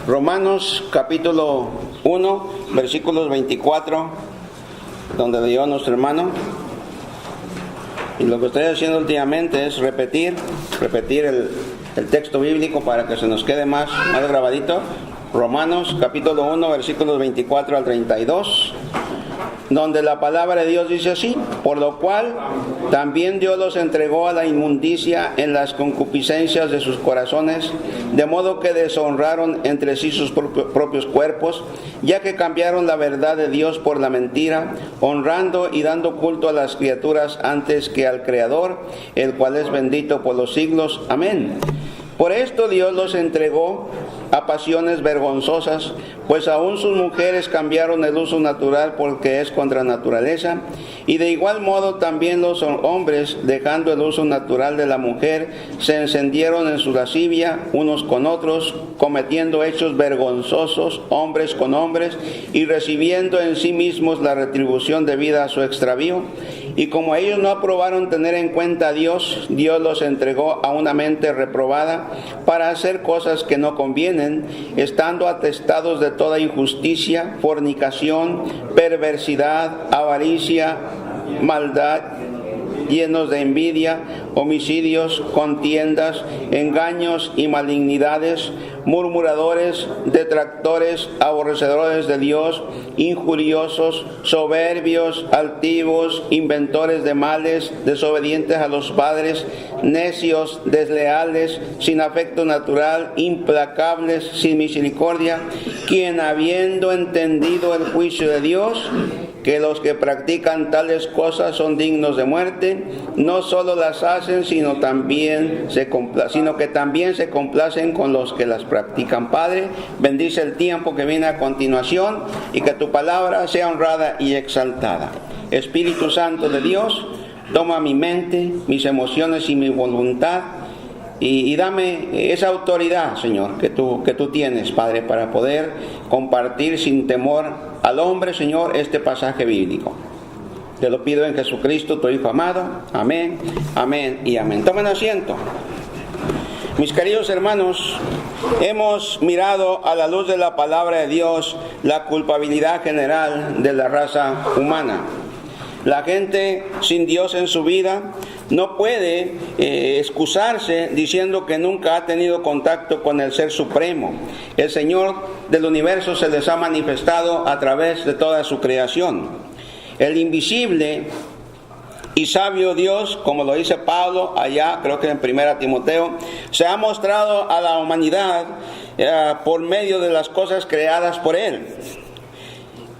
Romanos capítulo 1, versículos 24, donde leyó nuestro hermano. Y lo que estoy haciendo últimamente es repetir el texto bíblico para que se nos quede más grabadito. Romanos capítulo 1, versículos 24 al 32, donde la palabra de Dios dice así: por lo cual también Dios los entregó a la inmundicia en las concupiscencias de sus corazones, de modo que deshonraron entre sí sus propios cuerpos, ya que cambiaron la verdad de Dios por la mentira, honrando y dando culto a las criaturas antes que al Creador, el cual es bendito por los siglos. Amén. Por esto Dios los entregó a pasiones vergonzosas, pues aún sus mujeres cambiaron el uso natural porque es contra naturaleza, y de igual modo también los hombres, dejando el uso natural de la mujer, se encendieron en su lascivia unos con otros, cometiendo hechos vergonzosos hombres con hombres, y recibiendo en sí mismos la retribución debida a su extravío. Y como ellos no aprobaron tener en cuenta a Dios, Dios los entregó a una mente reprobada para hacer cosas que no convienen, estando atestados de toda injusticia, fornicación, perversidad, avaricia, maldad, llenos de envidia, homicidios, contiendas, engaños y malignidades, murmuradores, detractores, aborrecedores de Dios, injuriosos, soberbios, altivos, inventores de males, desobedientes a los padres, necios, desleales, sin afecto natural, implacables, sin misericordia, quien habiendo entendido el juicio de Dios, que los que practican tales cosas son dignos de muerte, no solo las hacen, sino que también se complacen con los que las practican. Padre, bendice el tiempo que viene a continuación y que tu palabra sea honrada y exaltada. Espíritu Santo de Dios, toma mi mente, mis emociones y mi voluntad y dame esa autoridad, Señor, que tú tienes, Padre, para poder compartir sin temor al hombre, Señor, este pasaje bíblico. Te lo pido en Jesucristo, tu Hijo amado. Amén, amén y amén. Tomen asiento. Mis queridos hermanos, hemos mirado a la luz de la palabra de Dios la culpabilidad general de la raza humana. La gente sin Dios en su vida no puede excusarse diciendo que nunca ha tenido contacto con el Ser Supremo. El Señor del universo se les ha manifestado a través de toda su creación. El invisible y sabio Dios, como lo dice Pablo allá, creo que en 1 Timoteo, se ha mostrado a la humanidad por medio de las cosas creadas por Él.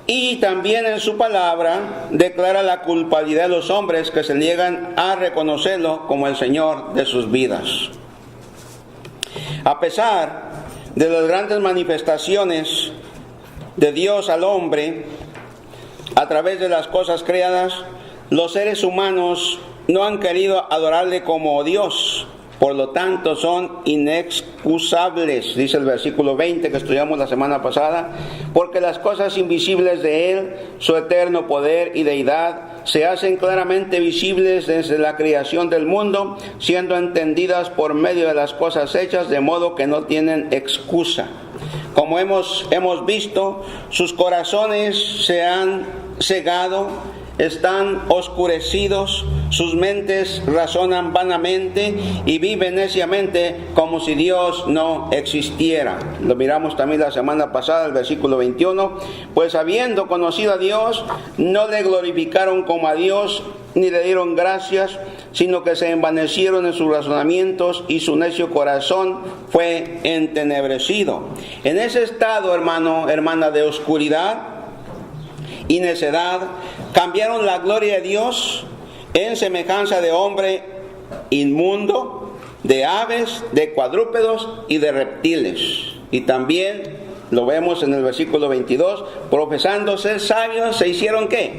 Y también en su palabra declara la culpabilidad de los hombres que se niegan a reconocerlo como el Señor de sus vidas. A pesar de las grandes manifestaciones de Dios al hombre a través de las cosas creadas, los seres humanos no han querido adorarle como Dios. Por lo tanto, son inexcusables, dice el versículo 20 que estudiamos la semana pasada, porque las cosas invisibles de Él, su eterno poder y deidad, se hacen claramente visibles desde la creación del mundo, siendo entendidas por medio de las cosas hechas, de modo que no tienen excusa. Como hemos visto, sus corazones se han cegado, están oscurecidos, sus mentes razonan vanamente y viven neciamente como si Dios no existiera. Lo miramos también la semana pasada, el versículo 21. Pues habiendo conocido a Dios, no le glorificaron como a Dios, ni le dieron gracias, sino que se envanecieron en sus razonamientos y su necio corazón fue entenebrecido. En ese estado, hermano, hermana, de oscuridad y necedad, cambiaron la gloria de Dios en semejanza de hombre inmundo, de aves, de cuadrúpedos y de reptiles. Y también lo vemos en el versículo 22, profesando ser sabios, se hicieron ¿qué?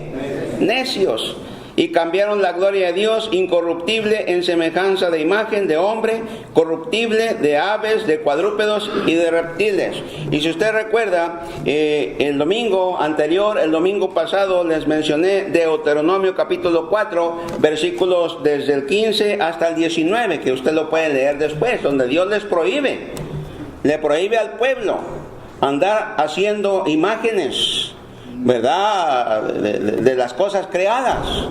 Necios. Y cambiaron la gloria de Dios incorruptible en semejanza de imagen de hombre, corruptible, de aves, de cuadrúpedos y de reptiles. Y si usted recuerda, el domingo anterior, el domingo pasado, les mencioné Deuteronomio capítulo 4, versículos desde el 15 hasta el 19, que usted lo puede leer después, donde Dios le prohíbe al pueblo andar haciendo imágenes, ¿verdad?, de las cosas creadas,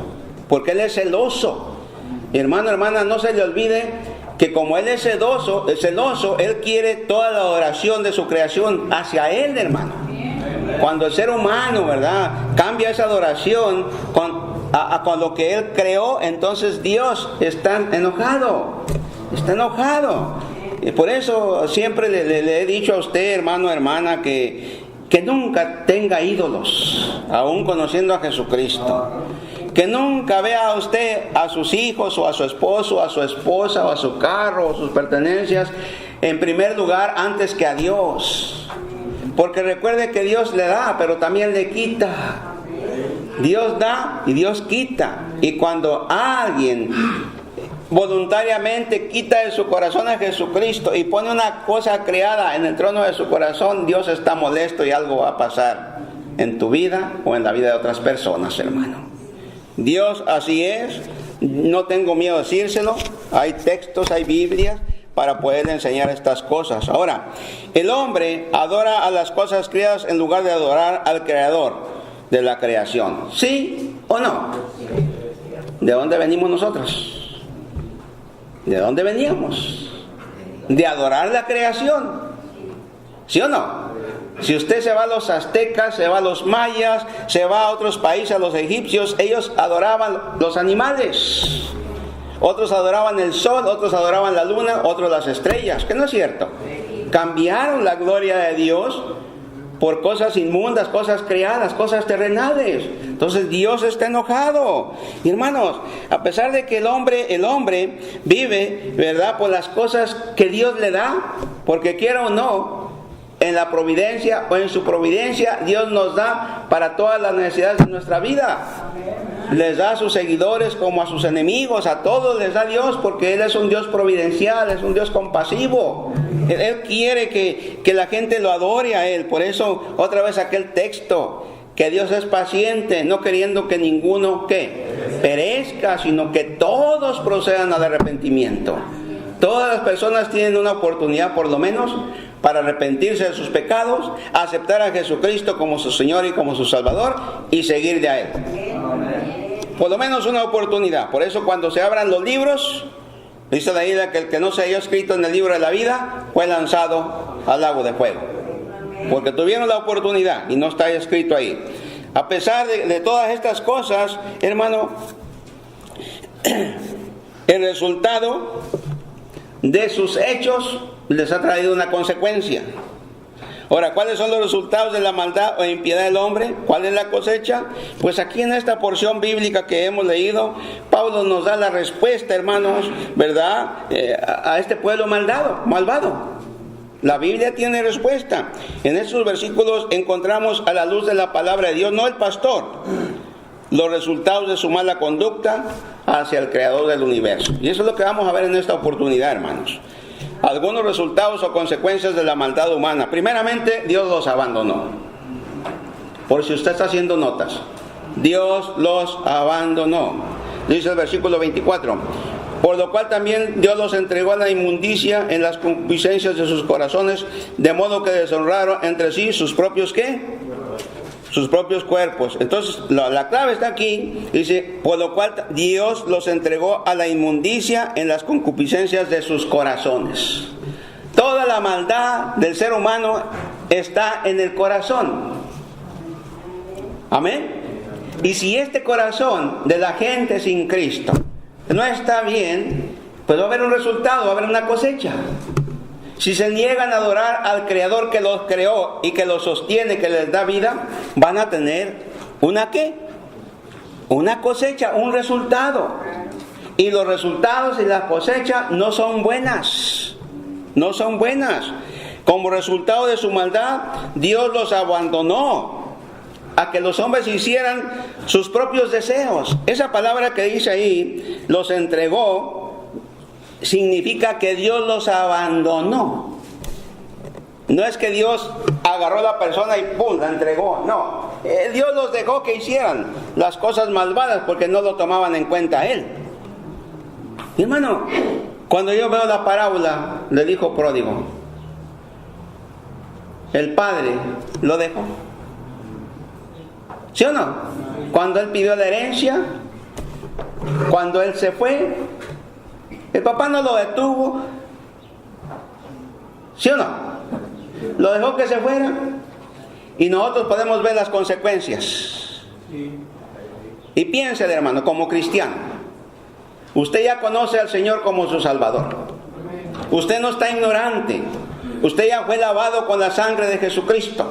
porque Él es celoso. Hermano, hermana, no se le olvide que como Él es celoso, Él quiere toda la adoración de su creación hacia Él, hermano. Cuando el ser humano, ¿verdad?, cambia esa adoración con lo que Él creó, entonces Dios está enojado. Está enojado. Y por eso siempre le he dicho a usted, hermano, hermana, que nunca tenga ídolos, aún conociendo a Jesucristo. Que nunca vea a usted a sus hijos o a su esposo, a su esposa o a su carro o sus pertenencias en primer lugar antes que a Dios. Porque recuerde que Dios le da, pero también le quita. Dios da y Dios quita. Y cuando alguien voluntariamente quita de su corazón a Jesucristo y pone una cosa creada en el trono de su corazón, Dios está molesto y algo va a pasar en tu vida o en la vida de otras personas, hermano. Dios así es, no tengo miedo de decírselo, hay textos, hay Biblias para poder enseñar estas cosas. Ahora, el hombre adora a las cosas creadas en lugar de adorar al Creador de la creación. ¿Sí o no? ¿De dónde venimos nosotros? ¿De dónde veníamos? De adorar la creación. ¿Sí o no? Si usted se va a los aztecas, se va a los mayas, se va a otros países, a los egipcios, ellos adoraban los animales. Otros adoraban el sol, otros adoraban la luna, otros las estrellas. ¿Que no es cierto? Cambiaron la gloria de Dios por cosas inmundas, cosas creadas, cosas terrenales. Entonces Dios está enojado. Y hermanos, a pesar de que el hombre vive, ¿verdad?, por las cosas que Dios le da, porque quiera o no, en la providencia o en su providencia, Dios nos da para todas las necesidades de nuestra vida. Les da a sus seguidores como a sus enemigos, a todos les da Dios, porque Él es un Dios providencial, es un Dios compasivo. Él quiere que la gente lo adore a Él. Por eso, otra vez aquel texto, que Dios es paciente, no queriendo que ninguno perezca, sino que todos procedan al arrepentimiento. Todas las personas tienen una oportunidad, por lo menos, para arrepentirse de sus pecados, aceptar a Jesucristo como su Señor y como su Salvador y seguir de a Él. Por lo menos una oportunidad. Por eso cuando se abran los libros, dice la Biblia que el que no se haya escrito en el libro de la vida fue lanzado al lago de fuego. Porque tuvieron la oportunidad y no está escrito ahí. A pesar de todas estas cosas, hermano, el resultado de sus hechos les ha traído una consecuencia. Ahora, ¿cuáles son los resultados de la maldad o impiedad del hombre? ¿Cuál es la cosecha? Pues aquí en esta porción bíblica que hemos leído, Pablo nos da la respuesta, hermanos, ¿verdad?, a este pueblo malvado. La Biblia tiene respuesta. En estos versículos encontramos a la luz de la palabra de Dios, no el pastor, los resultados de su mala conducta hacia el Creador del universo. Y eso es lo que vamos a ver en esta oportunidad, hermanos. Algunos resultados o consecuencias de la maldad humana. Primeramente, Dios los abandonó. Por si usted está haciendo notas, Dios los abandonó. Dice el versículo 24: por lo cual también Dios los entregó a la inmundicia en las concupiscencias de sus corazones, de modo que deshonraron entre sí sus propios sus propios cuerpos. Entonces la clave está aquí. Dice, por lo cual Dios los entregó a la inmundicia en las concupiscencias de sus corazones. Toda la maldad del ser humano está en el corazón. Amén. Y si este corazón de la gente sin Cristo no está bien, pues va a haber un resultado, va a haber una cosecha. Si se niegan a adorar al Creador que los creó y que los sostiene, que les da vida, van a tener una cosecha, un resultado. Y los resultados y la cosecha no son buenas. No son buenas. Como resultado de su maldad, Dios los abandonó a que los hombres hicieran sus propios deseos. Esa palabra que dice ahí, los entregó, significa que Dios los abandonó. No es que Dios agarró a la persona y ¡pum!, la entregó. No, Dios los dejó que hicieran las cosas malvadas porque no lo tomaban en cuenta a Él. Mi hermano, cuando yo veo la parábola del hijo pródigo, el padre lo dejó. ¿Sí o no? Cuando él pidió la herencia, cuando él se fue, el papá no lo detuvo. ¿Sí o no? Lo dejó que se fuera. Y nosotros podemos ver las consecuencias. Y piénsele, hermano, como cristiano. Usted ya conoce al Señor como su Salvador. Usted no está ignorante. Usted ya fue lavado con la sangre de Jesucristo.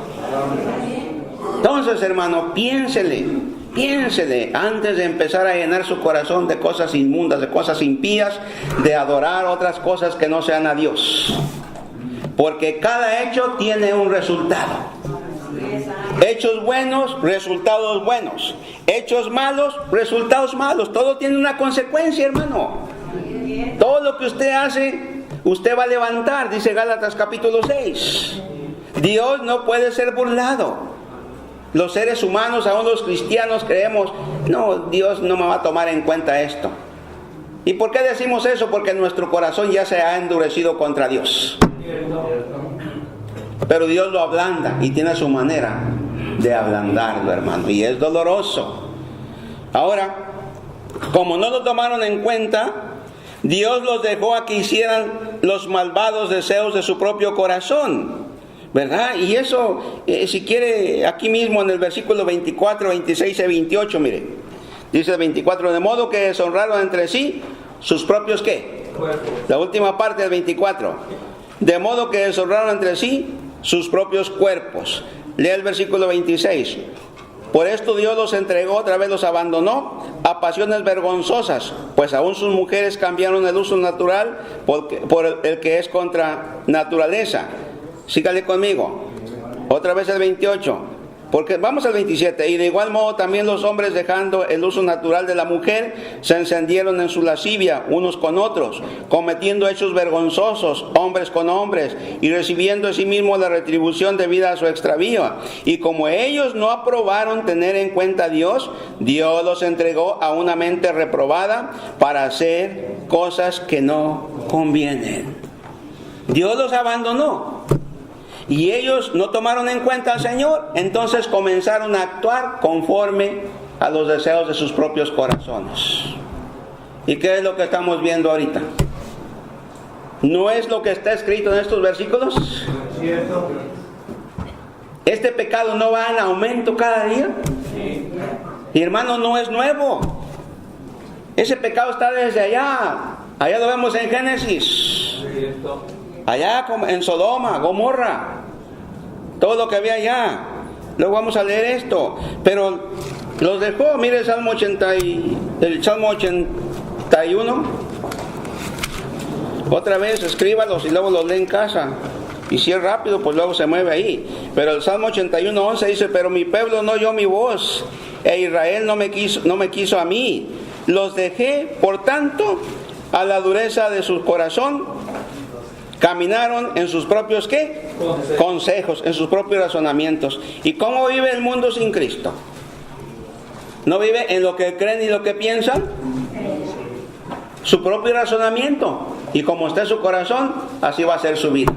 Entonces, hermano, piénsele antes de empezar a llenar su corazón de cosas inmundas, de cosas impías, de adorar otras cosas que no sean a Dios. Porque cada hecho tiene un resultado. Hechos buenos, resultados buenos. Hechos malos, resultados malos. Todo tiene una consecuencia, hermano. Todo lo que usted hace, usted va a levantar, dice Gálatas capítulo 6. Dios no puede ser burlado. Los seres humanos, aún los cristianos, creemos, no, Dios no me va a tomar en cuenta esto. ¿Y por qué decimos eso? Porque nuestro corazón ya se ha endurecido contra Dios. Pero Dios lo ablanda y tiene su manera de ablandarlo, hermano, y es doloroso. Ahora, como no lo tomaron en cuenta, Dios los dejó a que hicieran los malvados deseos de su propio corazón, ¿verdad? Y eso, si quiere, aquí mismo en el versículo 24, 26 y 28, mire, dice el 24, de modo que deshonraron entre sí sus propios, ¿qué? La última parte del 24, de modo que deshonraron entre sí sus propios cuerpos. Lea el versículo 26. Por esto Dios los entregó, otra vez los abandonó a pasiones vergonzosas, pues aún sus mujeres cambiaron el uso natural por el que es contra naturaleza. Sígale conmigo. Otra vez el 28. Porque vamos al 27. Y de igual modo también los hombres, dejando el uso natural de la mujer, se encendieron en su lascivia unos con otros, cometiendo hechos vergonzosos, hombres con hombres, y recibiendo a sí mismos la retribución debida a su extravío. Y como ellos no aprobaron tener en cuenta a Dios, Dios los entregó a una mente reprobada para hacer cosas que no convienen. Dios los abandonó. Y ellos no tomaron en cuenta al Señor, entonces comenzaron a actuar conforme a los deseos de sus propios corazones. ¿Y qué es lo que estamos viendo ahorita? ¿No es lo que está escrito en estos versículos? ¿Este pecado no va en aumento cada día? Y hermano, no es nuevo. Ese pecado está desde allá. Allá lo vemos en Génesis. Allá en Sodoma, Gomorra, todo lo que había allá. Luego vamos a leer esto. Pero los dejó, mire el Salmo 81. Otra vez escríbalos y luego los lee en casa. Y si es rápido, pues luego se mueve ahí. Pero el Salmo 81:11 dice: pero mi pueblo no oyó mi voz, e Israel no me quiso a mí. Los dejé, por tanto, a la dureza de su corazón. Caminaron en sus propios, ¿qué? Consejos, en sus propios razonamientos. ¿Y cómo vive el mundo sin Cristo? ¿No vive en lo que creen y lo que piensan? Su propio razonamiento. Y como está en su corazón, así va a ser su vida.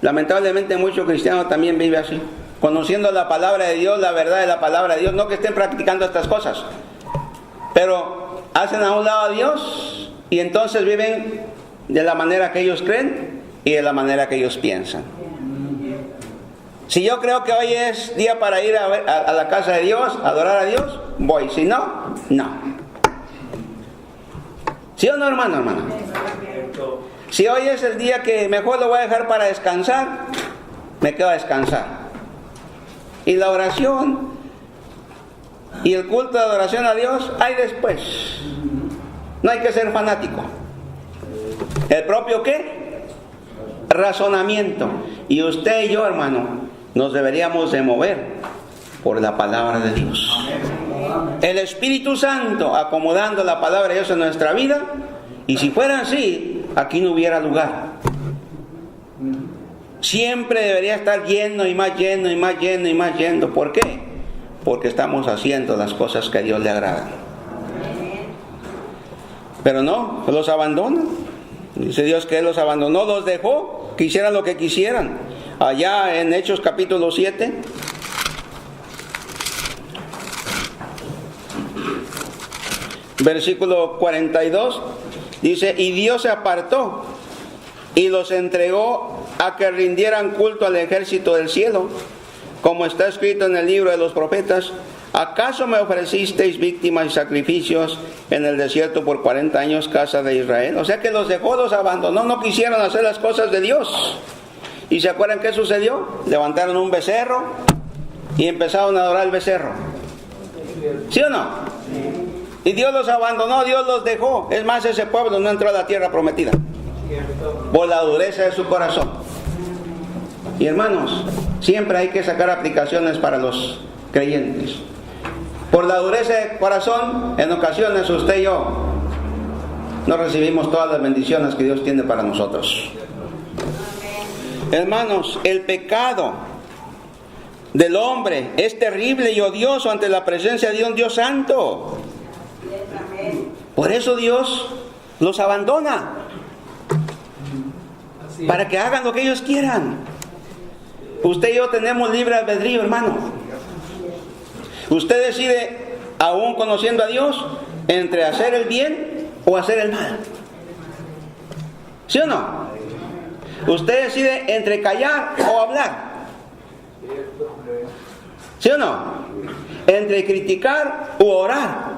Lamentablemente muchos cristianos también viven así. Conociendo la palabra de Dios, la verdad de la palabra de Dios. No que estén practicando estas cosas, pero hacen a un lado a Dios y entonces viven de la manera que ellos creen y de la manera que ellos piensan. Si yo creo que hoy es día para ir a la casa de Dios, a adorar a Dios, voy. Si no, no. ¿Sí o no, hermano? Si hoy es el día que mejor lo voy a dejar para descansar, me quedo a descansar. Y la oración y el culto de adoración a Dios hay después. No hay que ser fanático. ¿El propio qué? Razonamiento. Y usted y yo, hermano, nos deberíamos de mover por la palabra de Dios. El Espíritu Santo acomodando la palabra de Dios en nuestra vida. Y si fuera así, aquí no hubiera lugar. Siempre debería estar lleno y más lleno y más lleno y más lleno. ¿Por qué? Porque estamos haciendo las cosas que a Dios le agradan. Pero no, los abandonan. Dice Dios que Él los abandonó, los dejó que hicieran lo que quisieran. Allá en Hechos capítulo 7, versículo 42, dice: y Dios se apartó y los entregó a que rindieran culto al ejército del cielo, como está escrito en el libro de los profetas: ¿acaso me ofrecisteis víctimas y sacrificios en el desierto por 40 años, casa de Israel? O sea que los dejó, los abandonó, no quisieron hacer las cosas de Dios. ¿Y se acuerdan qué sucedió? Levantaron un becerro y empezaron a adorar el becerro. ¿Sí o no? Y Dios los abandonó, Dios los dejó. Es más, ese pueblo no entró a la tierra prometida por la dureza de su corazón. Y hermanos, siempre hay que sacar aplicaciones para los creyentes. Por la dureza de corazón, en ocasiones usted y yo no recibimos todas las bendiciones que Dios tiene para nosotros. Hermanos, el pecado del hombre es terrible y odioso ante la presencia de un Dios santo. Por eso Dios los abandona, para que hagan lo que ellos quieran. Usted y yo tenemos libre albedrío, hermano. Usted decide, aún conociendo a Dios, entre hacer el bien o hacer el mal. ¿Sí o no? Usted decide entre callar o hablar. ¿Sí o no? Entre criticar u orar.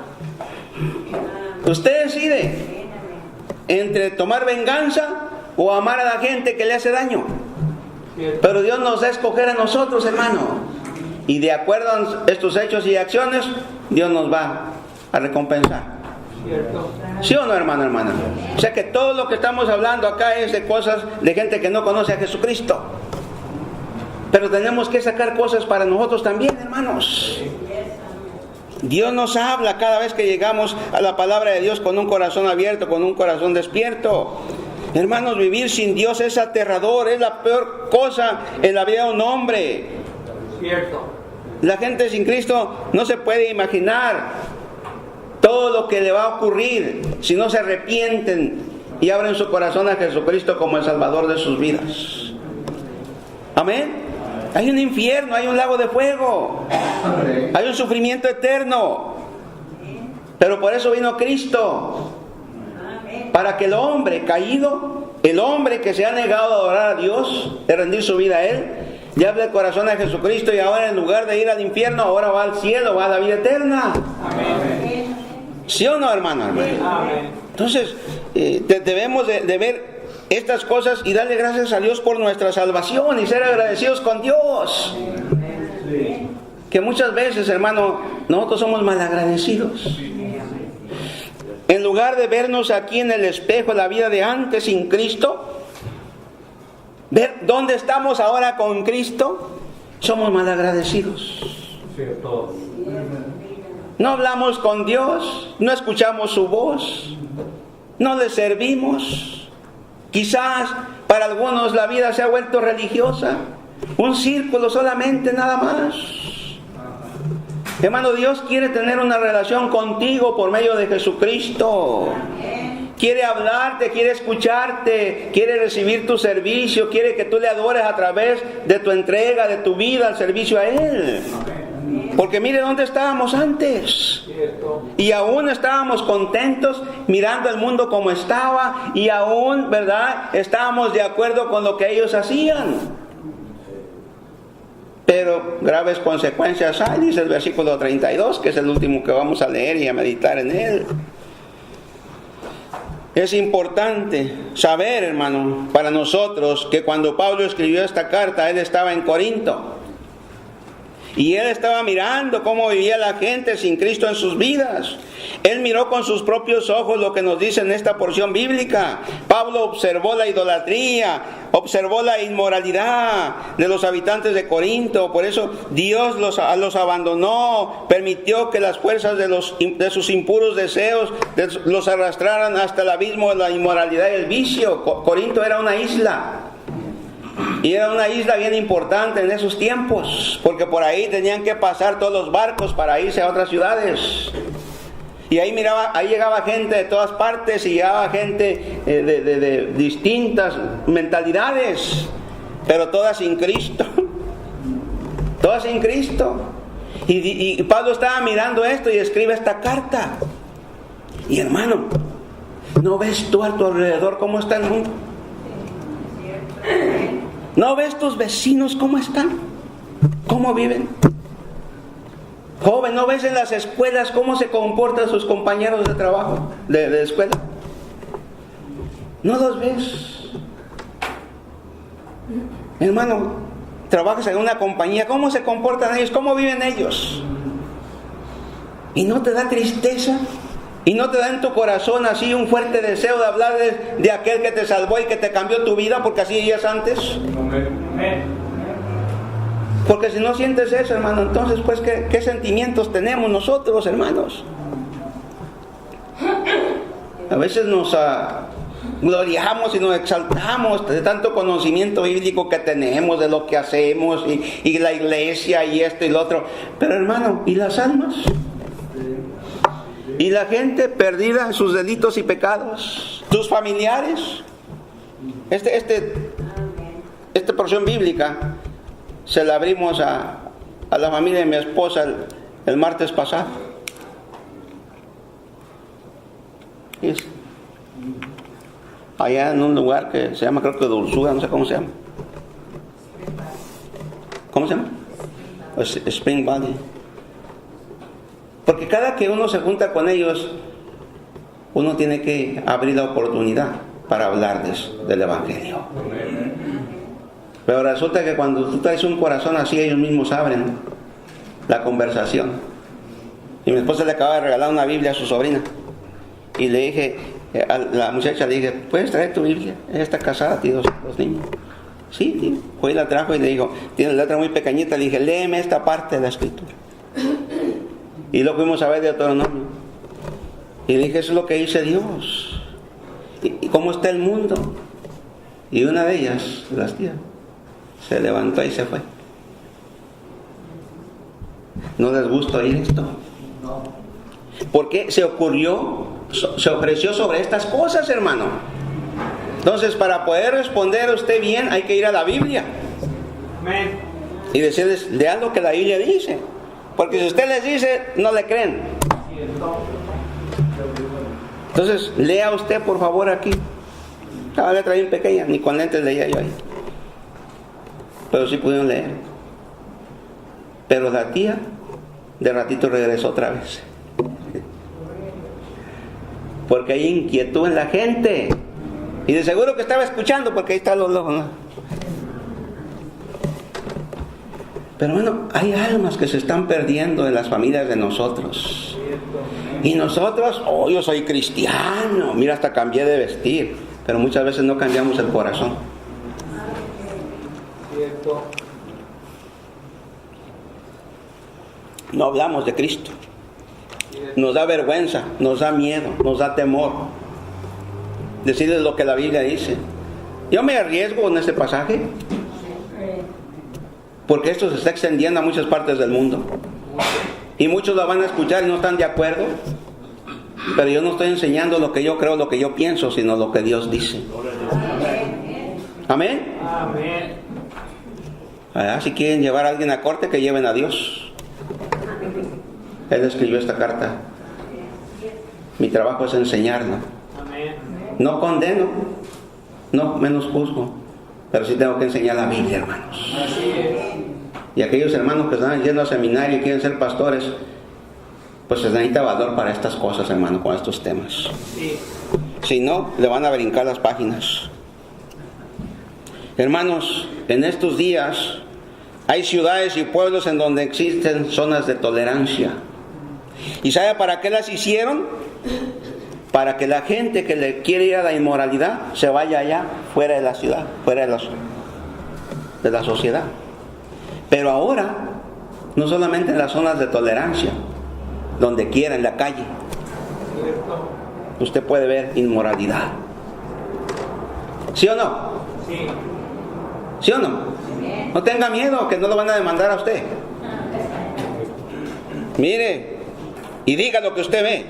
Usted decide entre tomar venganza o amar a la gente que le hace daño. Pero Dios nos da a escoger a nosotros, hermano. Y de acuerdo a estos hechos y acciones, Dios nos va a recompensar. ¿Sí o no, hermano, hermana? O sea que todo lo que estamos hablando acá es de cosas de gente que no conoce a Jesucristo. Pero tenemos que sacar cosas para nosotros también, hermanos. Dios nos habla cada vez que llegamos a la palabra de Dios con un corazón abierto, con un corazón despierto. Hermanos, vivir sin Dios es aterrador, es la peor cosa en la vida de un hombre. Cierto. La gente sin Cristo no se puede imaginar todo lo que le va a ocurrir si no se arrepienten y abren su corazón a Jesucristo como el Salvador de sus vidas. Amén. Hay un infierno, hay un lago de fuego, hay un sufrimiento eterno. Pero por eso vino Cristo, para que el hombre caído, el hombre que se ha negado a adorar a Dios, de rendir su vida a Él, le hable el corazón a Jesucristo, y ahora en lugar de ir al infierno, ahora va al cielo, va a la vida eterna. Amén. ¿Sí o no, hermano? Amén. Entonces, debemos de ver estas cosas y darle gracias a Dios por nuestra salvación y ser agradecidos con Dios. Que muchas veces, hermano, nosotros somos malagradecidos. En lugar de vernos aquí en el espejo la vida de antes sin Cristo, ver dónde estamos ahora con Cristo, somos malagradecidos. No hablamos con Dios, no escuchamos su voz, no le servimos. Quizás para algunos la vida se ha vuelto religiosa, un círculo solamente, nada más. Hermano, Dios quiere tener una relación contigo por medio de Jesucristo. Quiere hablarte, quiere escucharte, quiere recibir tu servicio, quiere que tú le adores a través de tu entrega, de tu vida al servicio a Él. Porque mire dónde estábamos antes. Y aún estábamos contentos mirando el mundo como estaba. Y aún, ¿verdad?, estábamos de acuerdo con lo que ellos hacían. Pero graves consecuencias hay, dice el versículo 32, que es el último que vamos a leer y a meditar en él. Es importante saber, hermano, para nosotros, que cuando Pablo escribió esta carta, él estaba en Corinto. Y él estaba mirando cómo vivía la gente sin Cristo en sus vidas. Él miró con sus propios ojos lo que nos dice en esta porción bíblica. Pablo observó la idolatría, observó la inmoralidad de los habitantes de Corinto. Por eso Dios los abandonó, permitió que las fuerzas de sus impuros deseos los arrastraran hasta el abismo de la inmoralidad y el vicio. Corinto era una isla. Y era una isla bien importante en esos tiempos, porque por ahí tenían que pasar todos los barcos para irse a otras ciudades. Y ahí llegaba gente de todas partes y llegaba gente de distintas mentalidades, pero todas sin Cristo. Todas sin Cristo. Y Pablo estaba mirando esto y escribe esta carta. Y hermano, ¿no ves tú a tu alrededor cómo está el mundo? ¿No ves tus vecinos cómo están? ¿Cómo viven? Joven, ¿no ves en las escuelas cómo se comportan sus compañeros de trabajo, de escuela? ¿No los ves? Hermano, trabajas en una compañía, ¿cómo se comportan ellos? ¿Cómo viven ellos? ¿Y no te da tristeza? ¿Y no te da en tu corazón así un fuerte deseo de hablar de aquel que te salvó y que te cambió tu vida porque así vivías antes? Porque si no sientes eso, hermano, entonces pues ¿qué sentimientos tenemos nosotros, hermanos? A veces nos gloriamos y nos exaltamos de tanto conocimiento bíblico que tenemos de lo que hacemos y la iglesia y esto y lo otro. Pero hermano, ¿y las almas? ¿Y la gente perdida en sus delitos y pecados? ¿Tus familiares? Esta porción bíblica se la abrimos a la familia de mi esposa el martes pasado. Allá en un lugar que se llama, creo que Dulzura, no sé cómo se llama. ¿Cómo se llama? Spring Valley. Porque cada que uno se junta con ellos, uno tiene que abrir la oportunidad para hablarles del Evangelio. Pero resulta que cuando tú traes un corazón así, ellos mismos abren la conversación. Y mi esposa le acaba de regalar una Biblia a su sobrina. Y le dije, a la muchacha le dije, ¿puedes traer tu Biblia? Ella está casada, tiene dos niños. Sí, tío. Hoy la trajo y le dijo, tiene la letra muy pequeñita, le dije, léeme esta parte de la Escritura. Y lo fuimos a ver de Deuteronomio. Y le dije, eso es lo que dice Dios. ¿Y cómo está el mundo? Y una de ellas, las tías, se levantó y se fue. ¿No les gusta oír esto? No. ¿Por qué se ofreció sobre estas cosas, hermano? Entonces, para poder responder a usted bien, hay que ir a la Biblia. Amén. Y decirles, lean lo que la Biblia dice. Porque si usted les dice, no le creen. Entonces, lea usted, por favor, aquí. La letra bien pequeña, ni con lentes leía yo ahí. Pero sí pudieron leer. Pero la tía, de ratito regresó otra vez. Porque hay inquietud en la gente. Y de seguro que estaba escuchando, porque ahí están los ojos, ¿no? Pero bueno, hay almas que se están perdiendo en las familias de nosotros. Y nosotros, yo soy cristiano, mira, hasta cambié de vestir. Pero muchas veces no cambiamos el corazón. No hablamos de Cristo. Nos da vergüenza, nos da miedo, nos da temor decirles lo que la Biblia dice. Yo me arriesgo en este pasaje porque esto se está extendiendo a muchas partes del mundo y muchos lo van a escuchar y no están de acuerdo, pero yo no estoy enseñando lo que yo creo, lo que yo pienso, sino lo que Dios dice. Amén. Si quieren llevar a alguien a corte, que lleven a Dios. Él escribió esta carta. Mi trabajo es enseñarlo. No condeno, no menos juzgo, pero sí tengo que enseñar la Biblia, hermanos. Y aquellos hermanos que están yendo a seminario y quieren ser pastores, pues se necesita valor para estas cosas, hermano, con estos temas. Si no, le van a brincar las páginas. Hermanos, en estos días hay ciudades y pueblos en donde existen zonas de tolerancia. ¿Y sabe para qué las hicieron? Para que la gente que le quiere ir a la inmoralidad se vaya allá, fuera de la ciudad, fuera de la sociedad. Pero ahora, no solamente en las zonas de tolerancia, donde quiera, en la calle, usted puede ver inmoralidad. ¿Sí o no? Sí. ¿Sí o no? No tenga miedo, que no lo van a demandar a usted. Mire, y diga lo que usted ve.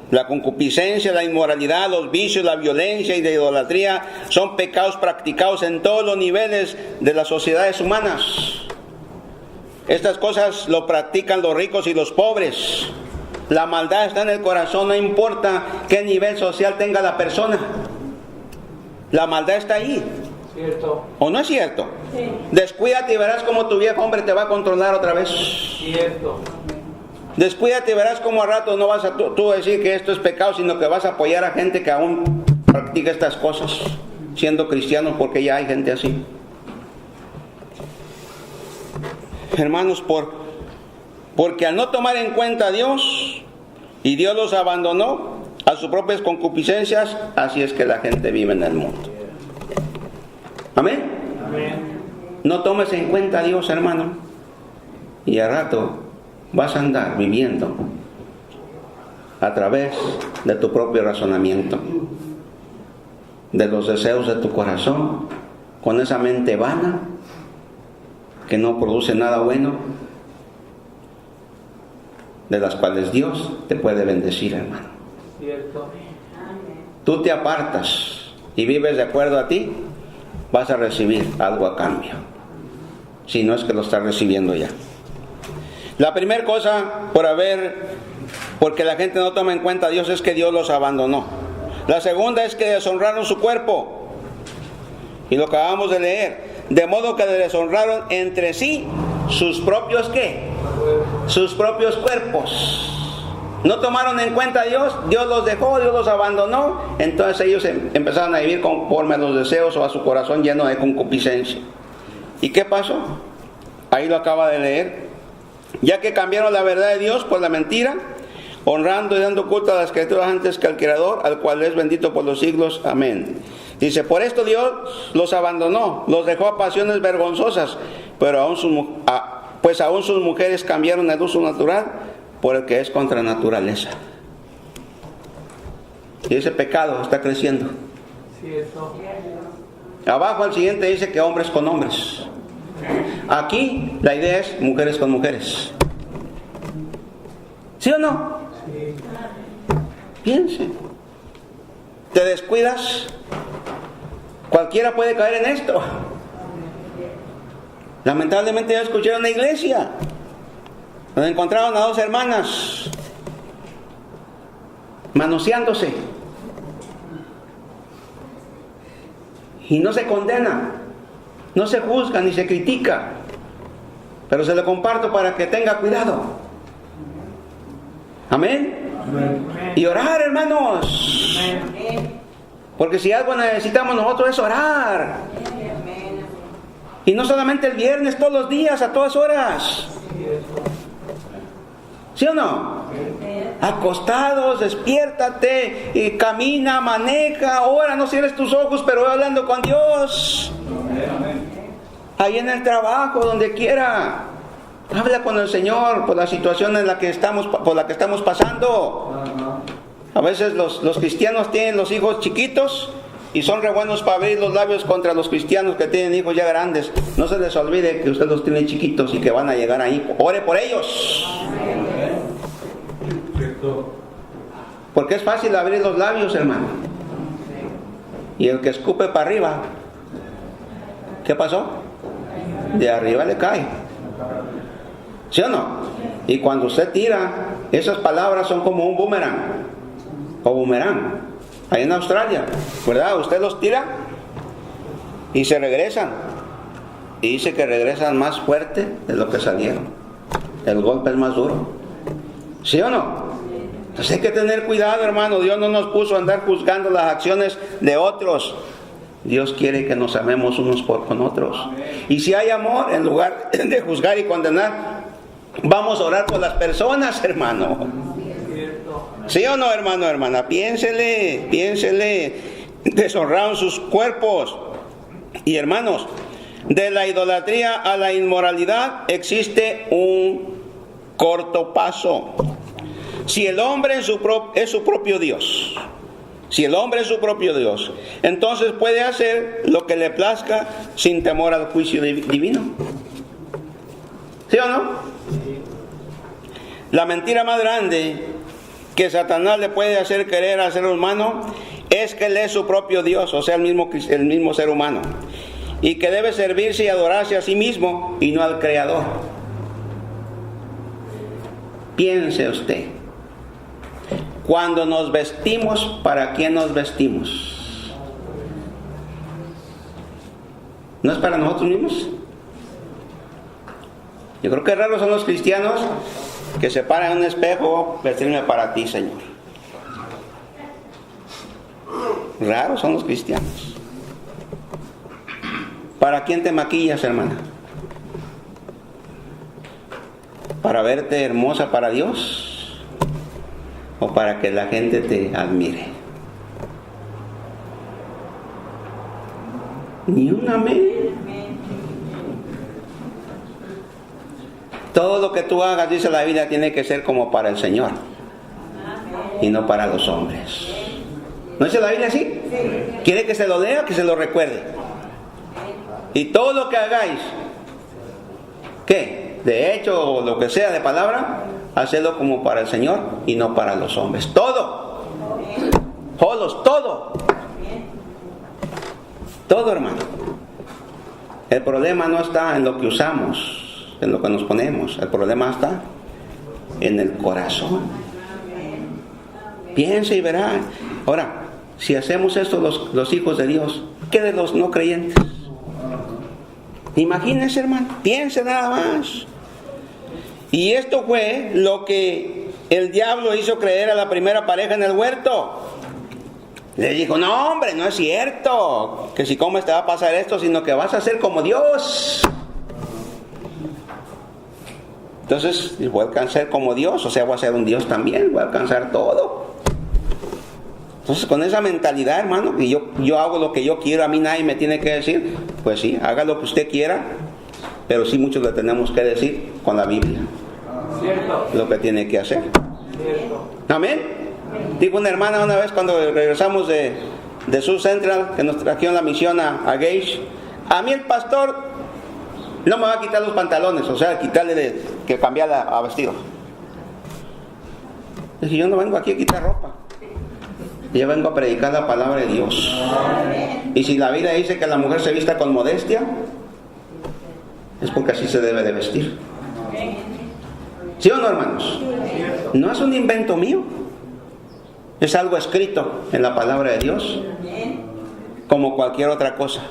La concupiscencia, la inmoralidad, los vicios, la violencia y la idolatría son pecados practicados en todos los niveles de las sociedades humanas. Estas cosas lo practican los ricos y los pobres. La maldad está en el corazón, no importa qué nivel social tenga la persona. La maldad está ahí. ¿Cierto? ¿O no es cierto? Sí. Descuídate y verás cómo tu viejo hombre te va a controlar otra vez. Cierto. Descuídate y verás cómo a rato no vas a tú decir que esto es pecado, sino que vas a apoyar a gente que aún practica estas cosas, siendo cristianos, porque ya hay gente así. Hermanos, porque al no tomar en cuenta a Dios, y Dios los abandonó a sus propias concupiscencias, así es que la gente vive en el mundo. Amén. Amén. No tomes en cuenta a Dios, hermano, y a rato vas a andar viviendo a través de tu propio razonamiento, de los deseos de tu corazón, con esa mente vana que no produce nada bueno, de las cuales Dios te puede bendecir, hermano. Cierto. Tú te apartas y vives de acuerdo a ti, vas a recibir algo a cambio, si no es que lo estás recibiendo ya. La primera cosa porque la gente no toma en cuenta a Dios, es que Dios los abandonó. La segunda es que deshonraron su cuerpo, y lo acabamos de leer, de modo que deshonraron entre sí sus propios ¿qué? Sus propios cuerpos. No tomaron en cuenta a Dios, Dios los dejó, Dios los abandonó, entonces ellos empezaron a vivir conforme a los deseos o a su corazón lleno de concupiscencia. ¿Y qué pasó? Ahí lo acaba de leer. Ya que cambiaron la verdad de Dios por la mentira, honrando y dando culto a las criaturas antes que al Creador, al cual es bendito por los siglos. Amén. Dice, por esto Dios los abandonó, los dejó a pasiones vergonzosas, pero aún sus mujeres cambiaron el uso natural por el que es contra naturaleza. Y ese pecado está creciendo. Cierto. Abajo al siguiente dice que hombres con hombres. Aquí la idea es mujeres con mujeres. ¿Sí o no? Sí. Piense. ¿Te descuidas? Cualquiera puede caer en esto. Lamentablemente yo escuché en una iglesia donde encontraron a dos hermanas manoseándose, y no se condena, no se juzga ni se critica, pero se lo comparto para que tenga cuidado. Amén. Amén. Y orar, hermanos, Amén. porque si algo necesitamos nosotros es orar. Y no solamente el viernes, todos los días, a todas horas. ¿Sí o no? Acostados, despiértate y camina, maneja, ora, no cierres tus ojos, pero ve hablando con Dios. Ahí en el trabajo, donde quiera, habla con el Señor por la situación por la que estamos pasando. A veces los cristianos tienen los hijos chiquitos y son re buenos para abrir los labios contra los cristianos que tienen hijos ya grandes. No se les olvide que usted los tiene chiquitos y que van a llegar ahí. Ore por ellos. Porque es fácil abrir los labios, hermano. Y el que escupe para arriba, ¿qué pasó? De arriba le cae. ¿Sí o no? Y cuando usted tira, esas palabras son como un boomerang. O boomerang. Ahí en Australia, ¿verdad? Usted los tira y se regresan. Y dice que regresan más fuerte de lo que salieron. El golpe es más duro. ¿Sí o no? Entonces hay que tener cuidado, hermano. Dios no nos puso a andar juzgando las acciones de otros. Dios quiere que nos amemos unos con otros. Y si hay amor, en lugar de juzgar y condenar, vamos a orar por las personas, hermano. ¿Sí o no, hermano, hermana? Piénsele. Deshonraron sus cuerpos. Y hermanos, de la idolatría a la inmoralidad existe un corto paso. Si el hombre es su propio Dios, entonces puede hacer lo que le plazca sin temor al juicio divino. ¿Sí o no? La mentira más grande que Satanás le puede hacer creer al ser humano es que Él es su propio Dios, o sea, el mismo ser humano, y que debe servirse y adorarse a sí mismo y no al Creador. Piense usted, cuando nos vestimos, ¿para quién nos vestimos? ¿No es para nosotros mismos? Yo creo que raros son los cristianos que se paran en un espejo, vestirme para ti, Señor. Raros son los cristianos. ¿Para quién te maquillas, hermana? ¿Para verte hermosa para Dios? ¿O para que la gente te admire? Ni un amén. Todo lo que tú hagas, dice la Biblia, tiene que ser como para el Señor y no para los hombres. ¿No dice la Biblia así? ¿Quiere que se lo lea o que se lo recuerde? Y todo lo que hagáis, ¿qué? De hecho o lo que sea de palabra, hacedlo como para el Señor y no para los hombres. Todo. Jolos, todo. Todo, hermano. El problema no está en lo que usamos, en lo que nos ponemos. El problema está en el corazón. Piense y verá. Ahora, si hacemos esto los hijos de Dios, ¿qué de los no creyentes? Imagínense, hermano, piense nada más. Y esto fue lo que el diablo hizo creer a la primera pareja en el huerto. Le dijo, no hombre, no es cierto que si comes te va a pasar esto, sino que vas a ser como Dios. Entonces, voy a alcanzar como Dios, o sea, voy a ser un Dios también, voy a alcanzar todo. Entonces, con esa mentalidad, hermano, que yo hago lo que yo quiero, a mí nadie me tiene que decir, pues sí, haga lo que usted quiera, pero sí muchos le tenemos que decir con la Biblia. Cierto. Lo que tiene que hacer. Cierto. Amén. Dijo una hermana una vez cuando regresamos de South Central, que nos trajeron la misión a Gage, a mí el pastor no me va a quitar los pantalones, o sea, quitarle que cambiara a vestido. Dije, yo no vengo aquí a quitar ropa. Yo vengo a predicar la palabra de Dios. Y si la Biblia dice que la mujer se vista con modestia, es porque así se debe de vestir. ¿Sí o no, hermanos? No es un invento mío. Es algo escrito en la palabra de Dios, como cualquier otra cosa.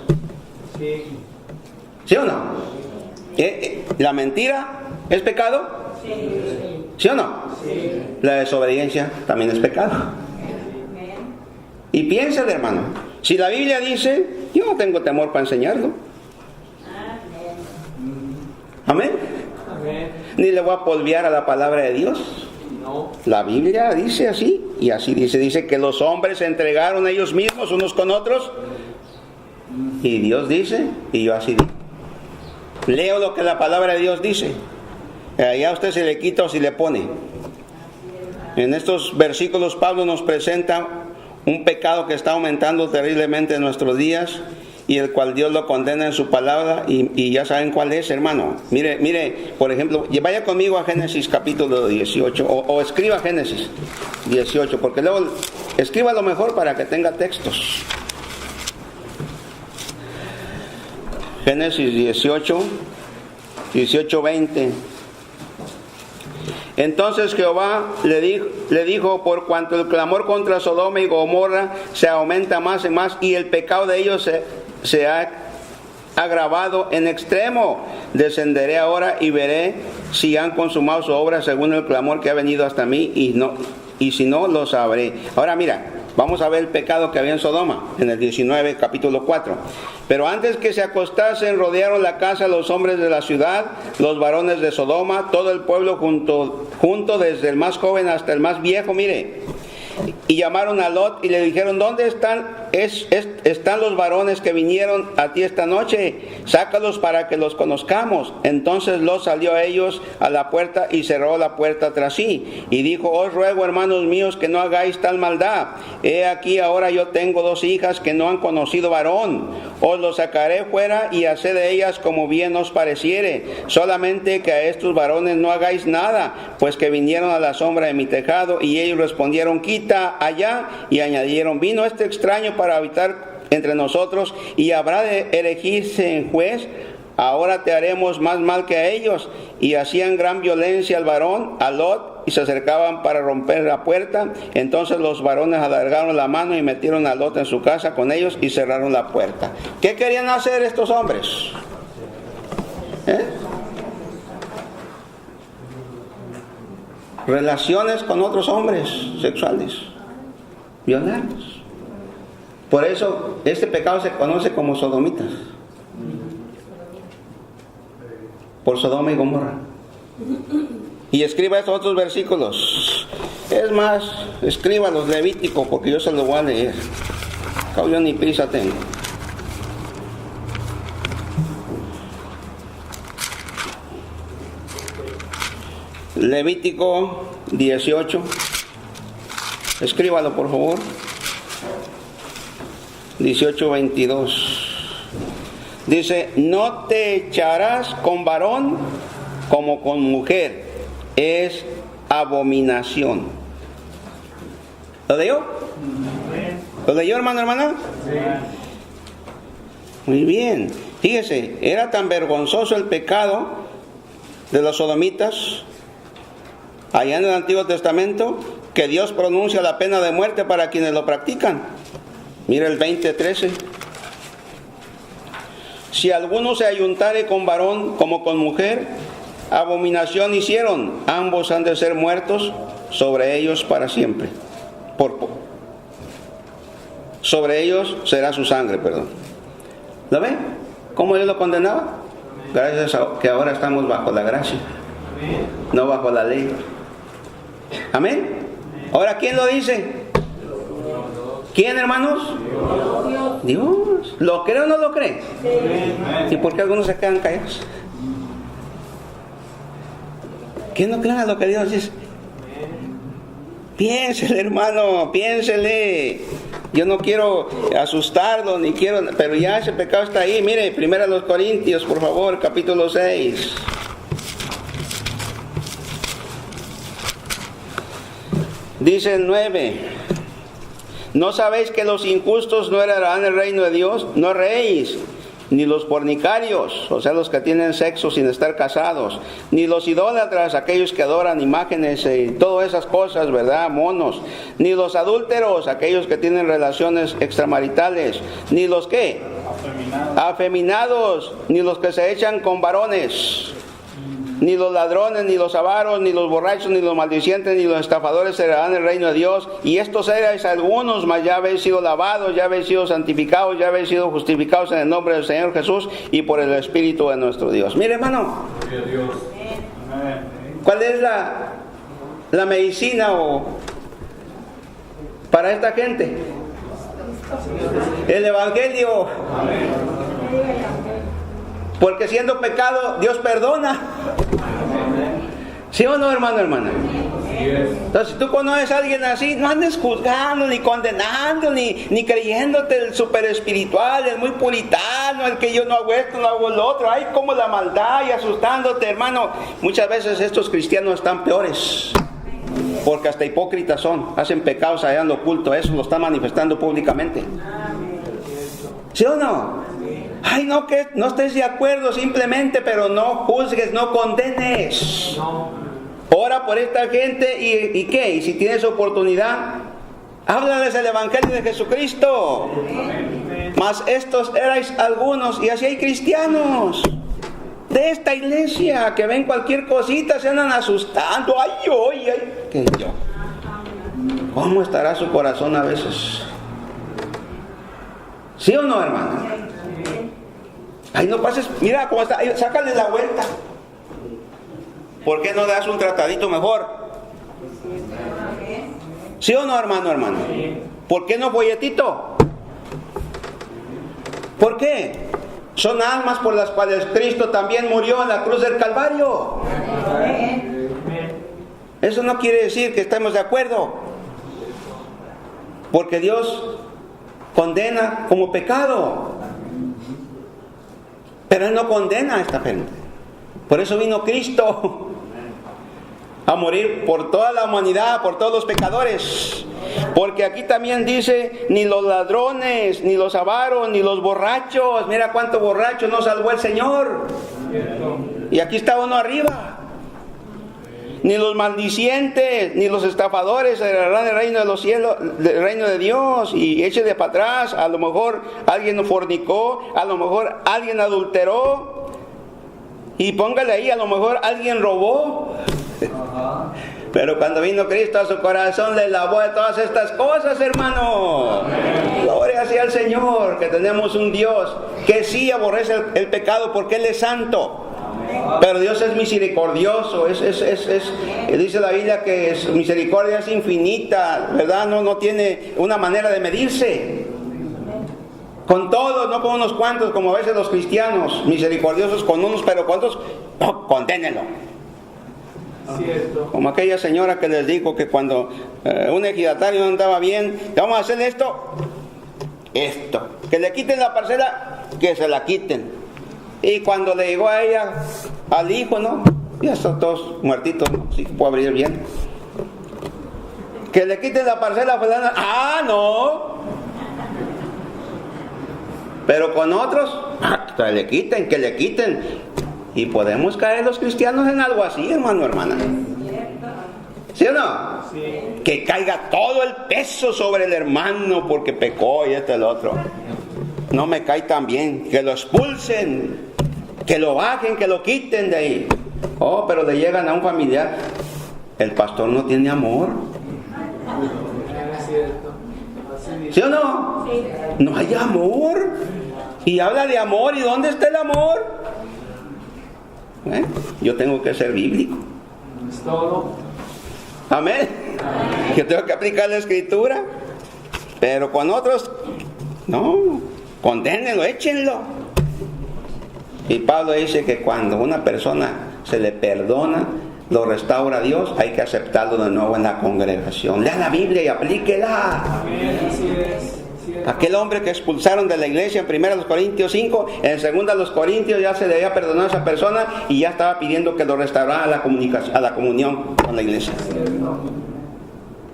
¿Sí o no? ¿La mentira es pecado? ¿Sí o no? La desobediencia también es pecado. Y piénsale, hermano, si la Biblia dice, yo no tengo temor para enseñarlo. Amén. Amén. Ni le voy a polvear a la palabra de Dios. No. La Biblia dice así, y así dice que los hombres se entregaron a ellos mismos unos con otros, y Dios dice, y yo así digo. Leo lo que la palabra de Dios dice. Allá usted se le quita o se le pone. En estos versículos Pablo nos presenta un pecado que está aumentando terriblemente en nuestros días, y el cual Dios lo condena en su palabra, y ya saben cuál es, hermano. Mire, por ejemplo, vaya conmigo a Génesis capítulo 18, o escriba Génesis 18, porque luego escriba lo mejor para que tenga textos. Génesis 18:20. Entonces Jehová le dijo, por cuanto el clamor contra Sodoma y Gomorra se aumenta más y más, y el pecado de ellos se ha agravado en extremo, descenderé ahora y veré si han consumado su obra según el clamor que ha venido hasta mí, y si no, lo sabré. Ahora mira, vamos a ver el pecado que había en Sodoma, en el 19, capítulo 4. Pero antes que se acostasen, rodearon la casa los hombres de la ciudad, los varones de Sodoma, todo el pueblo junto desde el más joven hasta el más viejo, mire. Y llamaron a Lot y le dijeron: ¿dónde están los varones que vinieron a ti esta noche? Sácalos para que los conozcamos. Entonces Lot salió a ellos a la puerta y cerró la puerta tras sí. Y dijo: os ruego, hermanos míos, que no hagáis tal maldad. He aquí ahora yo tengo 2 hijas que no han conocido varón. Os los sacaré fuera y haced de ellas como bien os pareciere. Solamente que a estos varones no hagáis nada, pues que vinieron a la sombra de mi tejado. Y ellos respondieron: quita allá. Y añadieron: vino este extraño para habitar entre nosotros y habrá de elegirse en juez. Ahora te haremos más mal que a ellos. Y hacían gran violencia al varón, a Lot, y se acercaban para romper la puerta. Entonces los varones alargaron la mano y metieron a Lot en su casa con ellos y cerraron la puerta. ¿Qué querían hacer estos hombres? Relaciones con otros hombres sexuales, violarlos. Por eso este pecado se conoce como sodomitas, por Sodoma y Gomorra. Y escriba estos otros versículos. Es más, escriba los Levíticos, porque yo se los voy a leer. Yo ni prisa tengo. Levítico 18. Escríbalo, por favor. 18:22. Dice: no te echarás con varón como con mujer, es abominación. ¿Lo leyó? ¿Lo leyó, hermano, hermana? Muy bien. Fíjese, era tan vergonzoso el pecado de los sodomitas allá en el Antiguo Testamento que Dios pronuncia la pena de muerte para quienes lo practican. Mira el 20:13. Si alguno se ayuntare con varón como con mujer, abominación hicieron, ambos han de ser muertos, sobre ellos para siempre. Sobre ellos será su sangre, perdón. ¿Lo ven? ¿Cómo Dios lo condenaba? Gracias a que ahora estamos bajo la gracia, no bajo la ley. Amén. Ahora, ¿quién lo dice? ¿Quién, hermanos? Dios. ¿Lo cree o no lo cree? ¿Y por qué algunos se quedan callados? ¿Quién no cree a lo que Dios dice? Piénsele, hermano, piénsele. Yo no quiero asustarlo, ni quiero, pero ya ese pecado está ahí. Mire, 1 Corintios, por favor, capítulo 6. Dice el 9: ¿no sabéis que los injustos no heredarán el reino de Dios? No erréis, ni los fornicarios, o sea, los que tienen sexo sin estar casados, ni los idólatras, aquellos que adoran imágenes y todas esas cosas, ¿verdad? Monos, ni los adúlteros, aquellos que tienen relaciones extramaritales, ni los ¿qué? Afeminados, ni los que se echan con varones, ni los ladrones, ni los avaros, ni los borrachos, ni los maldicientes, ni los estafadores heredarán el reino de Dios. Y estos erais algunos, mas ya habéis sido lavados, ya habéis sido santificados, ya habéis sido justificados en el nombre del Señor Jesús y por el Espíritu de nuestro Dios. Mire, hermano, ¿cuál es la medicina para esta gente? El Evangelio. Porque siendo pecado, Dios perdona. ¿Sí o no, hermano, hermana? Entonces, si tú conoces a alguien así, no andes juzgando, ni condenando, ni creyéndote el super espiritual, el muy puritano, el que yo no hago esto, no hago lo otro. Ay, como la maldad y asustándote, hermano. Muchas veces estos cristianos están peores, porque hasta hipócritas son, hacen pecados allá en lo oculto, eso lo están manifestando públicamente. ¿Sí o no? Ay, no, que no estés de acuerdo simplemente, pero no juzgues, no condenes. Ora por esta gente y ¿qué? Y si tienes oportunidad, háblales el Evangelio de Jesucristo. Mas estos erais algunos, y así hay cristianos de esta iglesia que ven cualquier cosita, se andan asustando. Ay, que yo. ¿Cómo estará su corazón a veces? ¿Sí o no, hermano? Ay, no pases, mira cómo está, sácale la vuelta. ¿Por qué no das un tratadito mejor? ¿Sí o no, hermano? Sí. ¿Por qué no folletito? ¿Por qué? Son almas por las cuales Cristo también murió en la cruz del Calvario. Amén. Eso no quiere decir que estemos de acuerdo, porque Dios condena como pecado, pero Él no condena a esta gente. Por eso vino Cristo a morir por toda la humanidad, por todos los pecadores. Porque aquí también dice, ni los ladrones, ni los avaros, ni los borrachos. Mira cuántos borrachos nos salvó el Señor. Y aquí está uno arriba. Ni los maldicientes, ni los estafadores heredarán el reino de los cielos, el reino de Dios. Y échele para atrás. A lo mejor alguien fornicó, a lo mejor alguien adulteró. Y póngale ahí, a lo mejor alguien robó. Pero cuando vino Cristo a su corazón, le lavó de todas estas cosas, hermano. Gloria sea al Señor, que tenemos un Dios que sí aborrece el pecado porque Él es santo. Pero Dios es misericordioso, dice la Biblia que su misericordia es infinita, ¿verdad? No tiene una manera de medirse. Con todos, no con unos cuantos, como a veces los cristianos, misericordiosos con unos, pero con otros, no, condénenlo. Cierto. Como aquella señora que les dijo que cuando un ejidatario no andaba bien, vamos a hacer esto, que le quiten la parcela, que se la quiten. Y cuando le llegó a ella, al hijo, ¿no? Ya están todos muertitos, ¿no? Sí, puedo abrir bien. Que le quiten la parcela a fulana. ¡Ah, no! Pero con otros, que le quiten. Y podemos caer los cristianos en algo así, hermana. ¿Sí o no? Sí. Que caiga todo el peso sobre el hermano porque pecó y el otro. No me cae tan bien. Que lo expulsen, que lo bajen, que lo quiten de ahí. Oh, pero le llegan a un familiar. El pastor no tiene amor. Es cierto. Así dice. ¿Sí o no? Sí. No hay amor. Y habla de amor. ¿Y dónde está el amor? Yo tengo que ser bíblico. Es todo. Amén. Yo tengo que aplicar la escritura. Pero con otros, no. Condénenlo, échenlo. Y Pablo dice que cuando una persona se le perdona, lo restaura a Dios, hay que aceptarlo de nuevo en la congregación. Lea la Biblia y aplíquela. Amén. Así es. Cierto. Aquel hombre que expulsaron de la iglesia en 1 Corintios 5, en 2 Corintios ya se le había perdonado a esa persona y ya estaba pidiendo que lo restaurara a la comunión con la iglesia.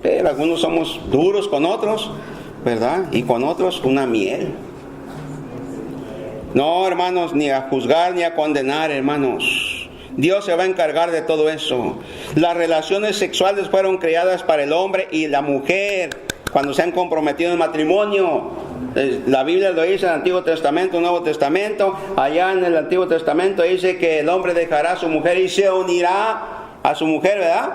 Pero algunos somos duros con otros, ¿verdad? Y con otros una miel. No, hermanos, ni a juzgar ni a condenar, hermanos. Dios se va a encargar de todo eso. Las relaciones sexuales fueron creadas para el hombre y la mujer cuando se han comprometido en matrimonio. La Biblia lo dice en el Antiguo Testamento, Nuevo Testamento. Allá en el Antiguo Testamento dice que el hombre dejará a su mujer y se unirá a su mujer, ¿verdad?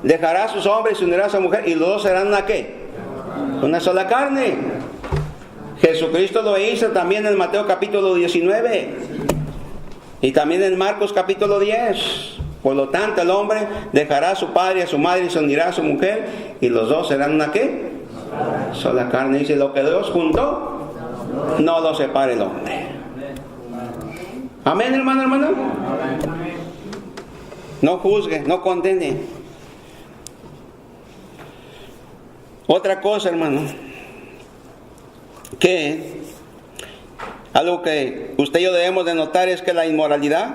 Dejará a sus hombres y se unirá a su mujer y los dos serán una ¿qué? Una sola carne. Jesucristo lo hizo también en Mateo capítulo 19 y también en Marcos capítulo 10. Por lo tanto, el hombre dejará a su padre y a su madre y se unirá a su mujer y los dos serán una ¿qué? Sola carne. Dice, lo que Dios juntó, no lo separe el hombre. Amén, hermano. No juzgue, no condene. Otra cosa, hermano, que algo que usted y yo debemos de notar es que la inmoralidad,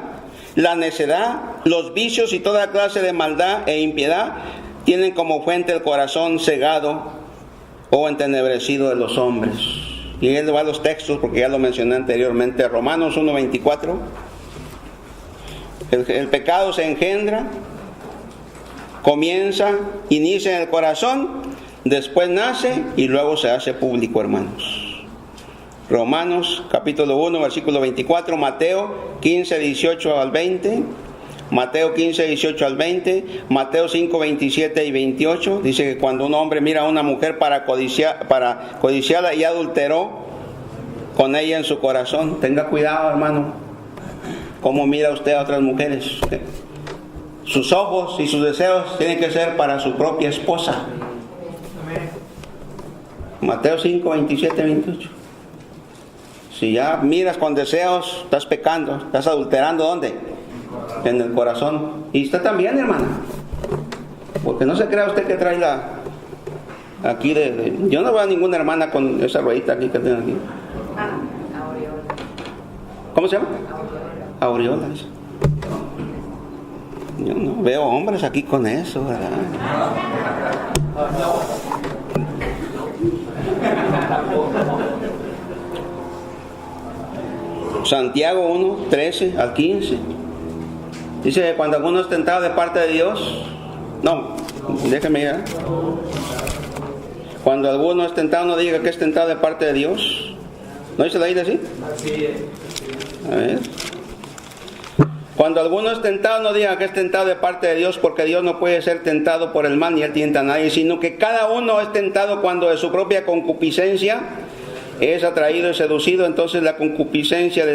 la necedad, los vicios y toda clase de maldad e impiedad tienen como fuente el corazón cegado o entenebrecido de los hombres. Y él va a los textos porque ya lo mencioné anteriormente. Romanos 1:24. El pecado se engendra, inicia en el corazón, después nace y luego se hace público, hermanos. Romanos capítulo 1, versículo 24, Mateo 15, 18 al 20, Mateo 15, 18 al 20, Mateo 5, 27 y 28, dice que cuando un hombre mira a una mujer para codiciarla y adulteró con ella en su corazón. Tenga cuidado, hermano, cómo mira usted a otras mujeres. Sus ojos y sus deseos tienen que ser para su propia esposa. Mateo 5, 27, 28. Si ya miras con deseos, estás pecando, estás adulterando, ¿dónde? En el corazón. Y usted también, hermana. Porque no se crea usted que trae aquí yo no veo a ninguna hermana con esa ruedita aquí que tiene aquí. Aureola. ¿Cómo se llama? Aureola. Yo no veo hombres aquí con eso, ¿verdad? Santiago 1, 13 al 15. Dice que cuando alguno es tentado de parte de Dios, no, déjeme ir. Cuando alguno es tentado, no diga que es tentado de parte de Dios. ¿No dice la Biblia así? Así es. A ver. Cuando alguno es tentado, no diga que es tentado de parte de Dios, porque Dios no puede ser tentado por el mal, ni Él tienta a nadie, sino que cada uno es tentado cuando de su propia concupiscencia es atraído y seducido. Entonces la concupiscencia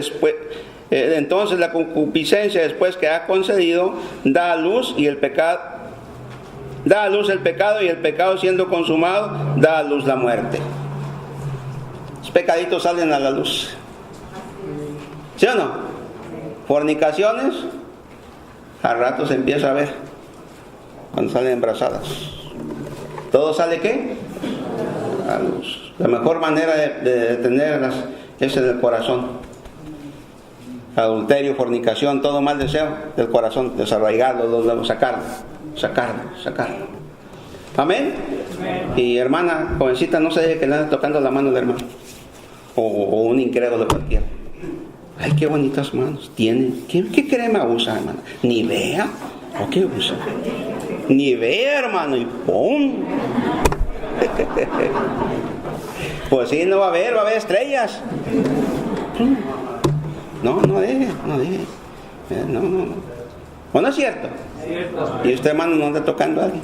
después que ha concedido da a luz el pecado, y el pecado siendo consumado da a luz la muerte. Los pecaditos salen a la luz. ¿Sí o no? Fornicaciones, a ratos se empieza a ver cuando salen embarazadas. ¿Todo sale qué? A luz. La mejor manera de detenerlas es en el corazón. Adulterio, fornicación, todo mal deseo del corazón, desarraigarlo, sacarlo. Amén. Y hermana, jovencita, no se deje que le ande tocando la mano del hermano. O un incrédulo cualquiera. Ay, qué bonitas manos tiene. ¿Qué crema usa, hermano? ¿Nivea? ¿O qué usa? Nivea, hermano, y ¡pum! Pues sí, no va a haber estrellas. No deje. No. ¿O no es cierto? Cierto. Y usted, hermano, no anda tocando a alguien.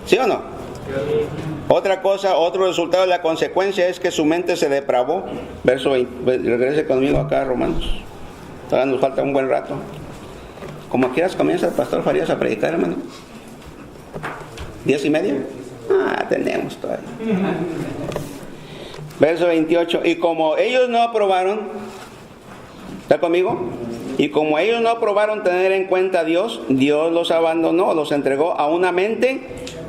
¿Sí o no? Otra cosa, otro resultado de la consecuencia es que su mente se depravó. Verso 20, regrese conmigo acá, Romanos. Todavía nos falta un buen rato. Como quieras comienza el pastor Farías a predicar, hermano. 10:30. Tenemos todavía. Verso 28. Y como ellos no aprobaron, ¿está conmigo? Y como ellos no aprobaron tener en cuenta a Dios, Dios los abandonó, los entregó a una mente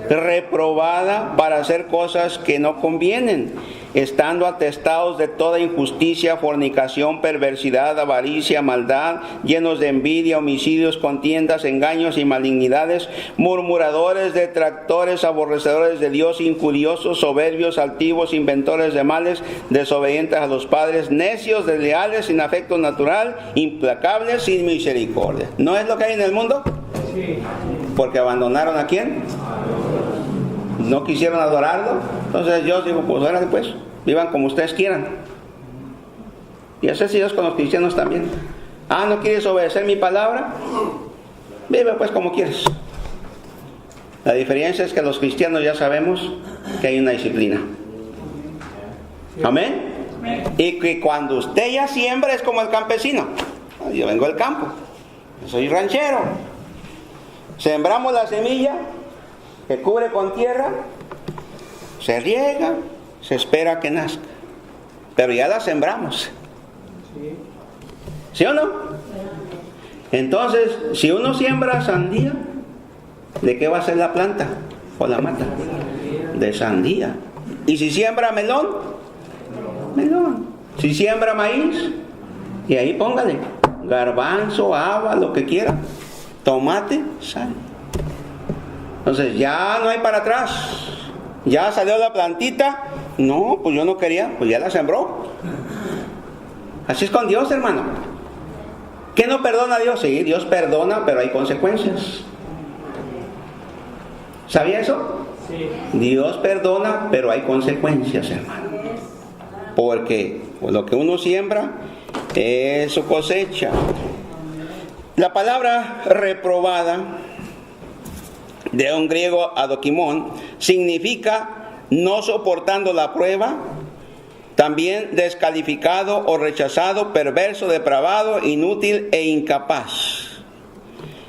reprobada para hacer cosas que no convienen, estando atestados de toda injusticia, fornicación, perversidad, avaricia, maldad, llenos de envidia, homicidios, contiendas, engaños y malignidades, murmuradores, detractores, aborrecedores de Dios, injuriosos, soberbios, altivos, inventores de males, desobedientes a los padres, necios, desleales, sin afecto natural, implacables, sin misericordia. ¿No es lo que hay en el mundo? Sí. Porque abandonaron ¿a quién? No quisieron adorarlo. Entonces yo digo, pues ahora pues, vivan como ustedes quieran. Y así es Dios con los cristianos también. ¿No quieres obedecer mi palabra? Vive pues como quieres. La diferencia es que los cristianos ya sabemos que hay una disciplina. Amén. Y que cuando usted ya siembra es como el campesino. Yo vengo del campo, soy ranchero. Sembramos la semilla que cubre con tierra, se riega, se espera que nazca, pero ya la sembramos. ¿Sí o no? Entonces, si uno siembra sandía, ¿de qué va a ser la planta o la mata? De sandía. Y si siembra melón, melón. Si siembra maíz, y ahí póngale garbanzo, haba, lo que quiera, tomate, sal. Entonces ya no hay para atrás. Ya salió la plantita. No, pues yo no quería, pues ya la sembró. Así es con Dios, hermano. ¿Qué no perdona a Dios? Sí, Dios perdona, pero hay consecuencias. ¿Sabía eso? Sí. Dios perdona, pero hay consecuencias, hermano. Porque lo que uno siembra es su cosecha. La palabra reprobada, de un griego adokimón, significa no soportando la prueba, también descalificado o rechazado, perverso, depravado, inútil e incapaz.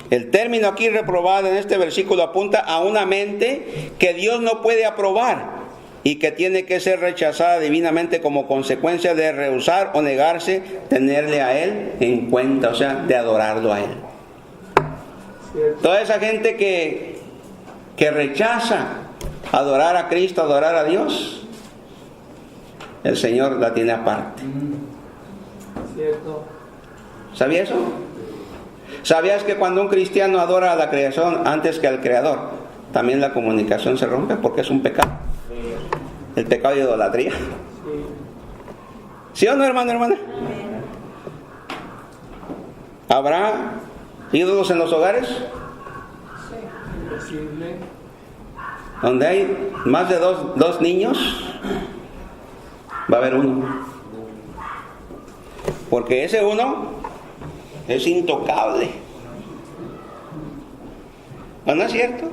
El término aquí reprobado en este versículo apunta a una mente que Dios no puede aprobar y que tiene que ser rechazada divinamente como consecuencia de rehusar o negarse tenerle a Él en cuenta, o sea, de adorarlo a Él. Toda esa gente que rechaza adorar a Cristo, adorar a Dios, el Señor la tiene aparte. Cierto. ¿Sabías eso? ¿Sabías que cuando un cristiano adora a la creación antes que al Creador, también la comunicación se rompe porque es un pecado? El pecado de idolatría. ¿Sí o no, hermano, hermana? ¿Habrá ídolos en los hogares? Imposible. Donde hay más de dos niños, va a haber uno. Porque ese uno es intocable. ¿No es cierto?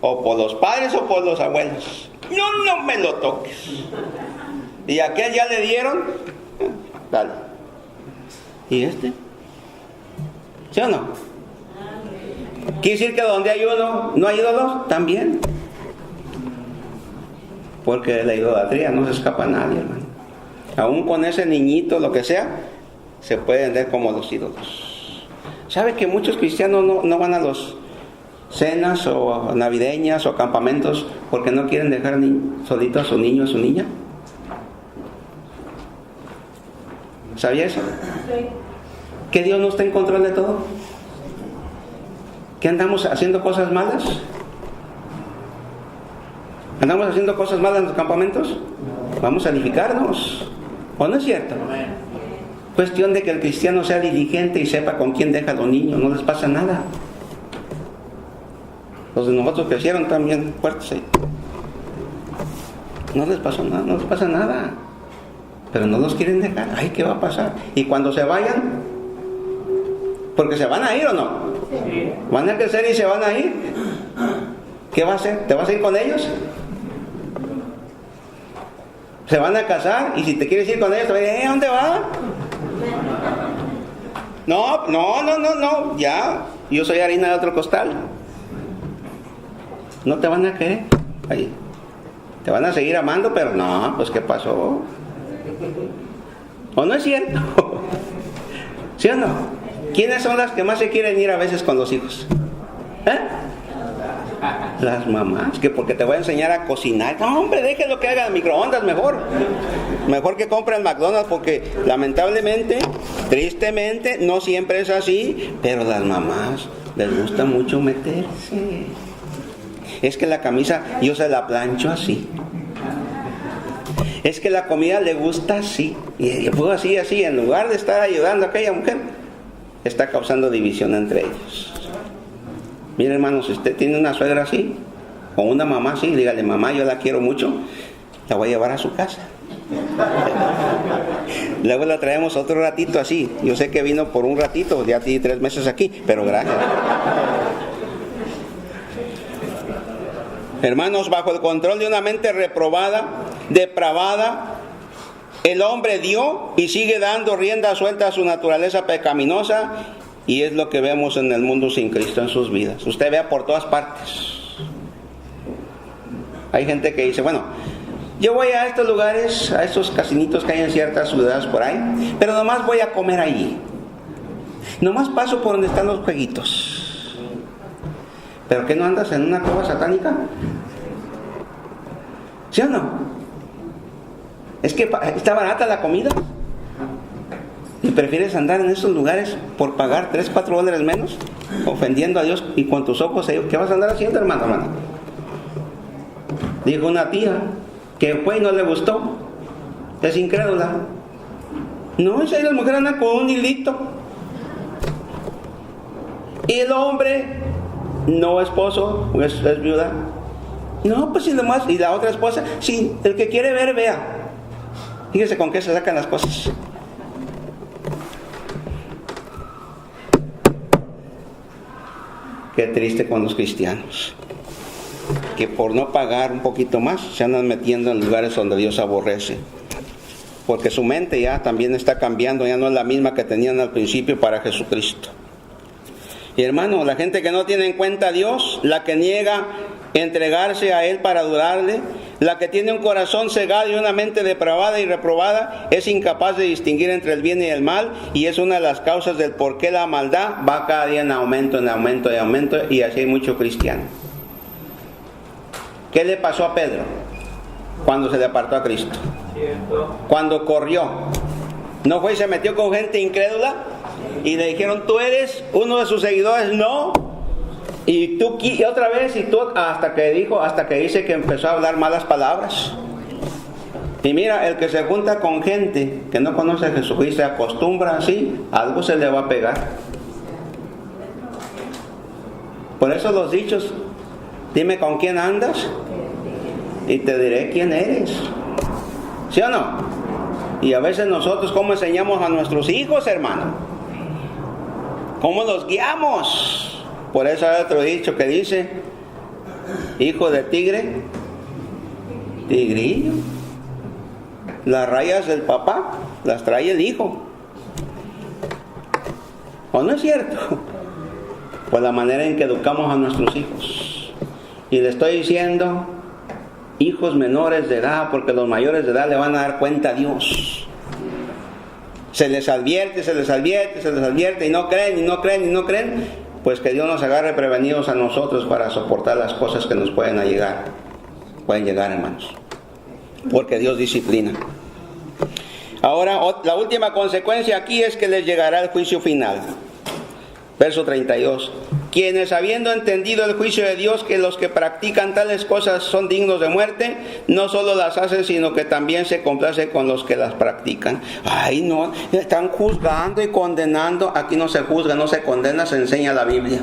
O por los padres o por los abuelos. No me lo toques. Y aquel ya le dieron, dale. ¿Y este? ¿Sí o no? ¿Quiere decir que donde hay uno no hay ídolos? También. Porque de la idolatría no se escapa nadie, hermano. Aún con ese niñito, lo que sea, se puede vender como los ídolos. ¿Sabe que muchos cristianos no van a los cenas o navideñas o campamentos porque no quieren dejar solito a su niño o a su niña? ¿Sabía eso? Sí. ¿Que Dios no está en control de todo? ¿Que andamos haciendo cosas malas? ¿Andamos haciendo cosas malas en los campamentos? Vamos a edificarnos. ¿O no es cierto? Cuestión de que el cristiano sea diligente y sepa con quién deja a los niños. No les pasa nada. Los de nosotros crecieron también fuertes ahí. No les pasó nada, no les pasa nada. Pero no los quieren dejar. Ay, ¿qué va a pasar? Y cuando se vayan, porque se van a ir o no, Sí. van a crecer y se van a ir. ¿Qué va a hacer? ¿Te vas a ir con ellos? Se van a casar y si te quieres ir con ellos, te van a decir, ¿a dónde va? No, ya, yo soy harina de otro costal. No te van a querer ahí. Te van a seguir amando, pero no, pues ¿qué pasó? ¿O no es cierto? ¿Sí o no? ¿Quiénes son las que más se quieren ir a veces con los hijos? Las mamás, que porque te voy a enseñar a cocinar. No, hombre, déjelo que haga microondas mejor. Mejor que compre el McDonald's, porque lamentablemente, tristemente, no siempre es así, pero las mamás les gusta mucho meterse. Es que la camisa yo se la plancho así. Es que la comida le gusta así. Y puedo así, en lugar de estar ayudando a aquella mujer, está causando división entre ellos. Mire, hermano, si usted tiene una suegra así, o una mamá así, dígale, mamá, yo la quiero mucho, la voy a llevar a su casa. Luego la traemos otro ratito así. Yo sé que vino por un ratito, ya tiene 3 meses aquí, pero gracias. Hermanos, bajo el control de una mente reprobada, depravada, el hombre dio y sigue dando rienda suelta a su naturaleza pecaminosa, y es lo que vemos en el mundo sin Cristo en sus vidas. Usted vea por todas partes. Hay gente que dice, bueno, yo voy a estos lugares, a estos casinitos que hay en ciertas ciudades por ahí, pero nomás voy a comer allí. Nomás paso por donde están los jueguitos. ¿Pero qué no andas en una cueva satánica? ¿Sí o no? Es que está barata la comida. ¿Y prefieres andar en esos lugares por pagar $3-4 menos? Ofendiendo a Dios y con tus ojos, ¿qué vas a andar haciendo, hermano? Dijo una tía que fue y no le gustó. Es incrédula. No, esa las mujeres andan con un hilito. Y el hombre, no esposo, es viuda. No, pues si nomás, y la otra esposa, sí, el que quiere ver, vea. Fíjese con qué se sacan las cosas. Qué triste con los cristianos, que por no pagar un poquito más se andan metiendo en lugares donde Dios aborrece, porque su mente ya también está cambiando, ya no es la misma que tenían al principio para Jesucristo. Y hermano, la gente que no tiene en cuenta a Dios, la que niega entregarse a Él para adorarle, La que tiene un corazón cegado y una mente depravada y reprobada es incapaz de distinguir entre el bien y el mal, y es una de las causas del por qué la maldad va cada día en aumento, y así hay mucho cristiano. ¿Qué le pasó a Pedro cuando se le apartó a Cristo? Cierto. Cuando corrió, ¿no fue y se metió con gente incrédula? Y le dijeron, ¿tú eres uno de sus seguidores? No. Y tú, y otra vez, y tú, hasta que dice que empezó a hablar malas palabras. Y mira, el que se junta con gente que no conoce a Jesús y se acostumbra así, algo se le va a pegar. Por eso los dichos, dime con quién andas y te diré quién eres. ¿Sí o no? Y a veces nosotros, ¿cómo enseñamos a nuestros hijos, hermano? ¿Cómo los guiamos? Por eso hay otro dicho que dice, hijo de tigre, tigrillo. Las rayas del papá las trae el hijo. ¿O no es cierto? Por la manera en que educamos a nuestros hijos. Y le estoy diciendo, hijos menores de edad, porque los mayores de edad le van a dar cuenta a Dios. Se les advierte, y no creen. Pues que Dios nos agarre prevenidos a nosotros para soportar las cosas que nos pueden llegar. Pueden llegar, hermanos. Porque Dios disciplina. Ahora, la última consecuencia aquí es que les llegará el juicio final. Verso 32. Quienes, habiendo entendido el juicio de Dios, que los que practican tales cosas son dignos de muerte, no solo las hacen, sino que también se complace con los que las practican. Ay, no, están juzgando y condenando. Aquí no se juzga, no se condena, se enseña la Biblia.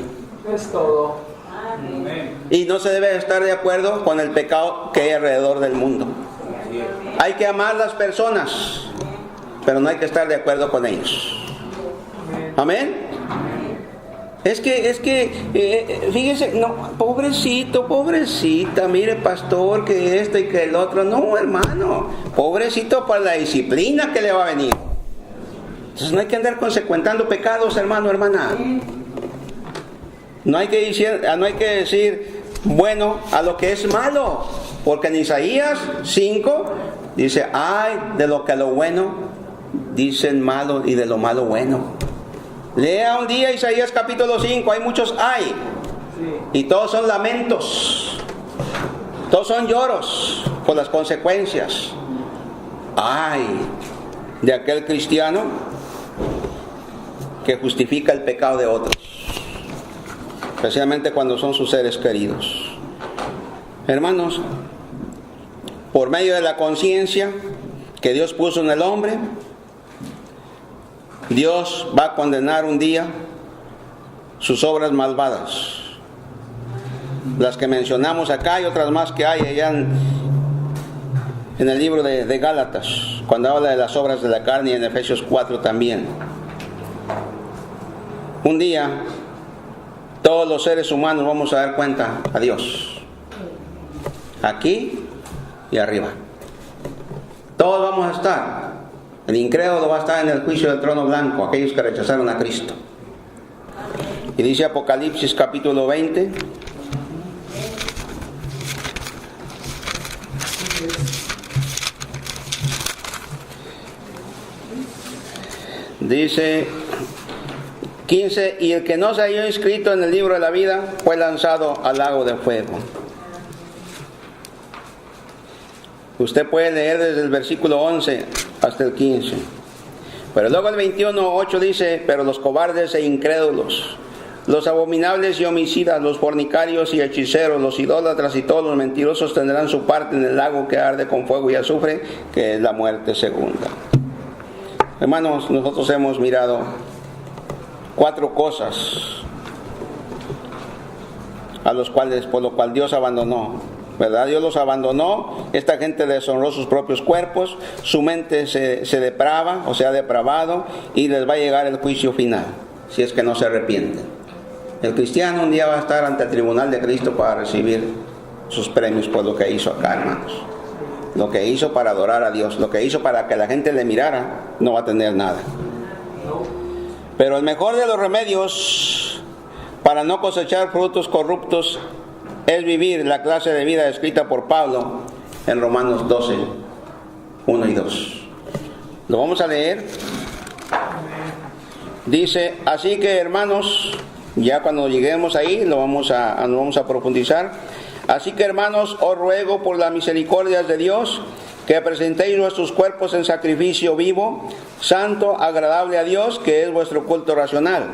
Es todo. Y no se debe estar de acuerdo con el pecado que hay alrededor del mundo. Hay que amar a las personas, pero no hay que estar de acuerdo con ellos. Amén. Es que, fíjese, no, pobrecita, mire pastor, que esto y que el otro. No, hermano, pobrecito por la disciplina que le va a venir. Entonces no hay que andar consecuentando pecados, hermano, hermana. No hay que decir bueno a lo que es malo, porque en Isaías 5 dice, ay, de lo que a lo bueno dicen malo y de lo malo bueno. Lea un día Isaías capítulo 5, hay muchos ay, y todos son lamentos, todos son lloros por las consecuencias. Ay de aquel cristiano que justifica el pecado de otros, especialmente cuando son sus seres queridos. Hermanos, por medio de la conciencia que Dios puso en el hombre, Dios va a condenar un día sus obras malvadas, las que mencionamos acá y otras más que hay allá en el libro de Gálatas, cuando habla de las obras de la carne, y en Efesios 4 también. Un día todos los seres humanos vamos a dar cuenta a Dios, aquí y arriba. Todos vamos a estar. El incrédulo va a estar en el juicio del trono blanco, aquellos que rechazaron a Cristo. Y dice Apocalipsis capítulo 20. Dice 15, y el que no se halló inscrito en el libro de la vida fue lanzado al lago de fuego. Usted puede leer desde el versículo 11 hasta el 15. Pero luego el 21:8 dice, pero los cobardes e incrédulos, los abominables y homicidas, los fornicarios y hechiceros, los idólatras y todos los mentirosos tendrán su parte en el lago que arde con fuego y azufre, que es la muerte segunda. Hermanos, nosotros hemos mirado 4 cosas por lo cual Dios abandonó, ¿verdad? Dios los abandonó, esta gente deshonró sus propios cuerpos, su mente se deprava, o sea, depravado, y les va a llegar el juicio final, si es que no se arrepienten. El cristiano un día va a estar ante el tribunal de Cristo para recibir sus premios por lo que hizo acá, hermanos. Lo que hizo para adorar a Dios, lo que hizo para que la gente le mirara, no va a tener nada. Pero el mejor de los remedios para no cosechar frutos corruptos es vivir la clase de vida descrita por Pablo en Romanos 12, 1 y 2. Lo vamos a leer. Dice, así que hermanos, ya cuando lleguemos ahí lo vamos a profundizar. Así que hermanos, os ruego por las misericordias de Dios que presentéis vuestros cuerpos en sacrificio vivo, santo, agradable a Dios, que es vuestro culto racional.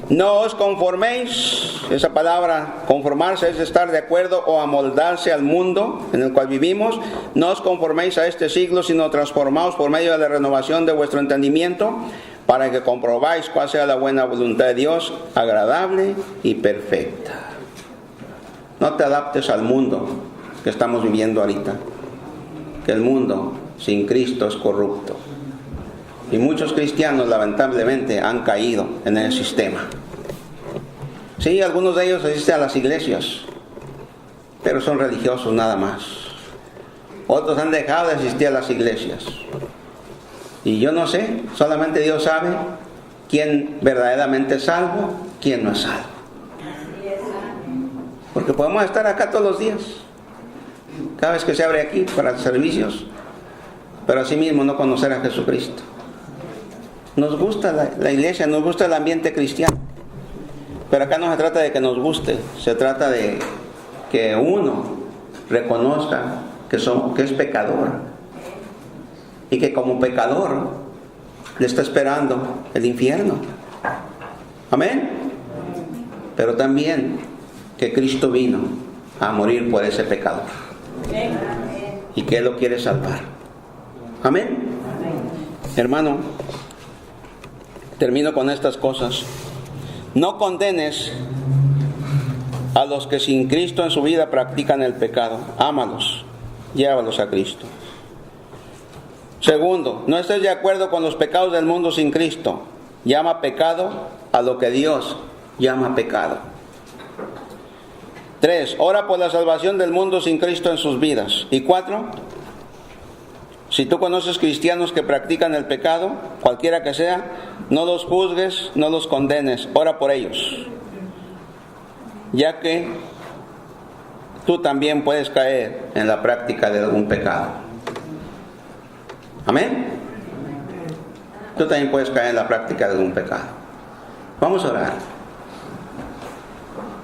No os conforméis, esa palabra conformarse es estar de acuerdo o amoldarse al mundo en el cual vivimos. No os conforméis a este siglo, sino transformaos por medio de la renovación de vuestro entendimiento, para que comprobáis cuál sea la buena voluntad de Dios, agradable y perfecta. No te adaptes al mundo que estamos viviendo ahorita, que el mundo sin Cristo es corrupto. Y muchos cristianos lamentablemente han caído en el sistema. Sí, algunos de ellos asisten a las iglesias, pero son religiosos nada más. Otros han dejado de asistir a las iglesias. Y yo no sé, solamente Dios sabe quién verdaderamente es salvo, quién no es salvo. Porque podemos estar acá todos los días, cada vez que se abre aquí para servicios, pero asimismo no conocer a Jesucristo. Nos gusta la iglesia, nos gusta el ambiente cristiano, pero acá no se trata de que nos guste, se trata de que uno reconozca que es pecador y que como pecador le está esperando el infierno. Amén. Pero también que Cristo vino a morir por ese pecador y que Él lo quiere salvar. Amén. Hermano, termino con estas cosas. No condenes a los que sin Cristo en su vida practican el pecado. Ámalos, llévalos a Cristo. Segundo, no estés de acuerdo con los pecados del mundo sin Cristo. Llama pecado a lo que Dios llama pecado. 3. Ora por la salvación del mundo sin Cristo en sus vidas. Y 4. Si tú conoces cristianos que practican el pecado, cualquiera que sea, no los juzgues, no los condenes, ora por ellos, ya que tú también puedes caer en la práctica de algún pecado. Amén. Tú también puedes caer en la práctica de algún pecado. Vamos a orar.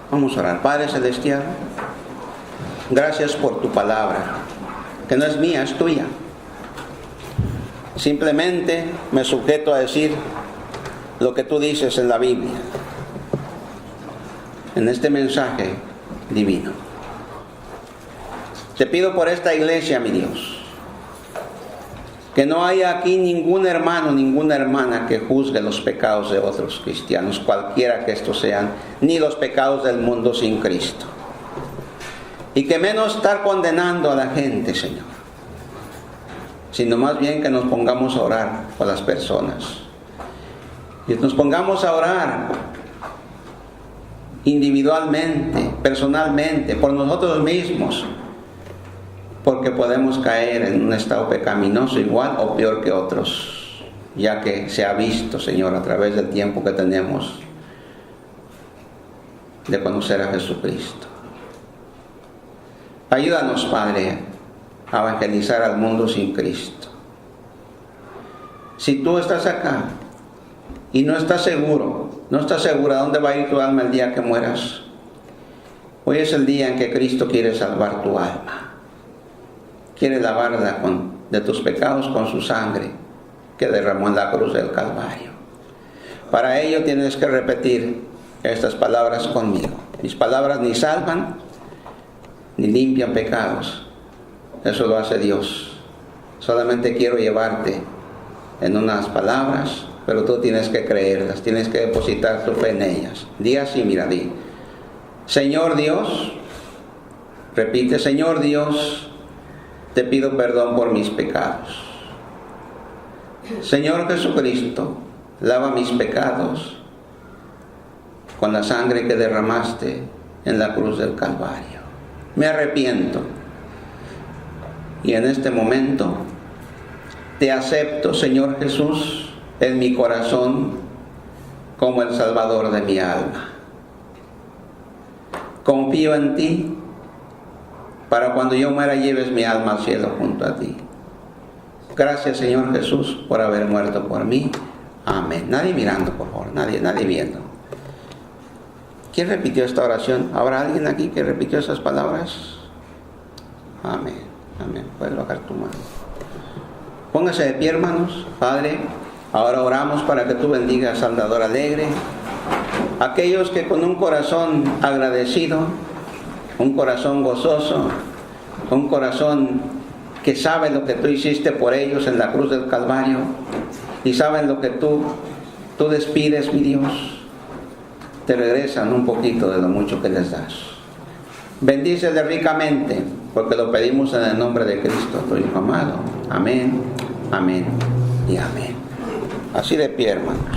Vamos a orar. Padre Celestial, gracias por tu palabra, que no es mía, es tuya. Simplemente me sujeto a decir lo que tú dices en la Biblia, en este mensaje divino. Te pido por esta iglesia, mi Dios, que no haya aquí ningún hermano, ninguna hermana que juzgue los pecados de otros cristianos, cualquiera que estos sean, ni los pecados del mundo sin Cristo. Y que menos estar condenando a la gente, Señor, sino más bien que nos pongamos a orar por las personas. Y nos pongamos a orar individualmente, personalmente, por nosotros mismos, porque podemos caer en un estado pecaminoso igual o peor que otros, ya que se ha visto, Señor, a través del tiempo que tenemos de conocer a Jesucristo. Ayúdanos, Padre, a evangelizar al mundo sin Cristo. Si tú estás acá y no estás seguro, no estás segura dónde va a ir tu alma el día que mueras, hoy es el día en que Cristo quiere salvar tu alma. Quiere lavarla de tus pecados con su sangre que derramó en la cruz del Calvario. Para ello tienes que repetir estas palabras conmigo. Mis palabras ni salvan ni limpian pecados. Eso lo hace Dios. Solamente quiero llevarte en unas palabras, pero tú tienes que creerlas, tienes que depositar tu fe en ellas. Di así, mira, di: Señor Dios, repite, Señor Dios, te pido perdón por mis pecados. Señor Jesucristo, lava mis pecados con la sangre que derramaste en la cruz del Calvario. Me arrepiento y en este momento te acepto, Señor Jesús, en mi corazón como el Salvador de mi alma. Confío en ti para cuando yo muera lleves mi alma al cielo junto a ti. Gracias, Señor Jesús, por haber muerto por mí. Amén. Nadie mirando, por favor, nadie viendo. ¿Quién repitió esta oración? ¿Habrá alguien aquí que repitió esas palabras? Amén, amén. Puedes bajar tu mano. Póngase de pie, hermanos. Padre, ahora oramos para que tú bendigas al dador alegre. Aquellos que con un corazón agradecido, un corazón gozoso, un corazón que sabe lo que tú hiciste por ellos en la cruz del Calvario y saben lo que tú despides, mi Dios, te regresan un poquito de lo mucho que les das. Bendícele ricamente, porque lo pedimos en el nombre de Cristo, tu Hijo amado. Amén, amén y amén. Así de pie, hermano.